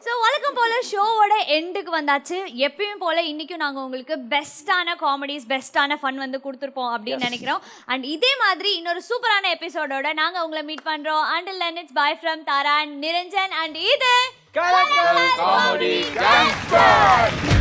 ஸோ வழக்கம் போல ஷோவோட எண்டுக்கு வந்தாச்சு. எப்பயும் போல இன்னைக்கும் நாங்கள் உங்களுக்கு பெஸ்ட்டான காமெடிஸ் பெஸ்ட்டான ஃபன் வந்து கொடுத்துருப்போம் அப்படின்னு நினைக்கிறோம். அண்ட் இதே மாதிரி இன்னொரு சூப்பரான எபிசோடோட நாங்கள் உங்களை மீட் பண்ணுறோம். Until then it's bye from Tara and Niranjan and இது Comedy Gangster.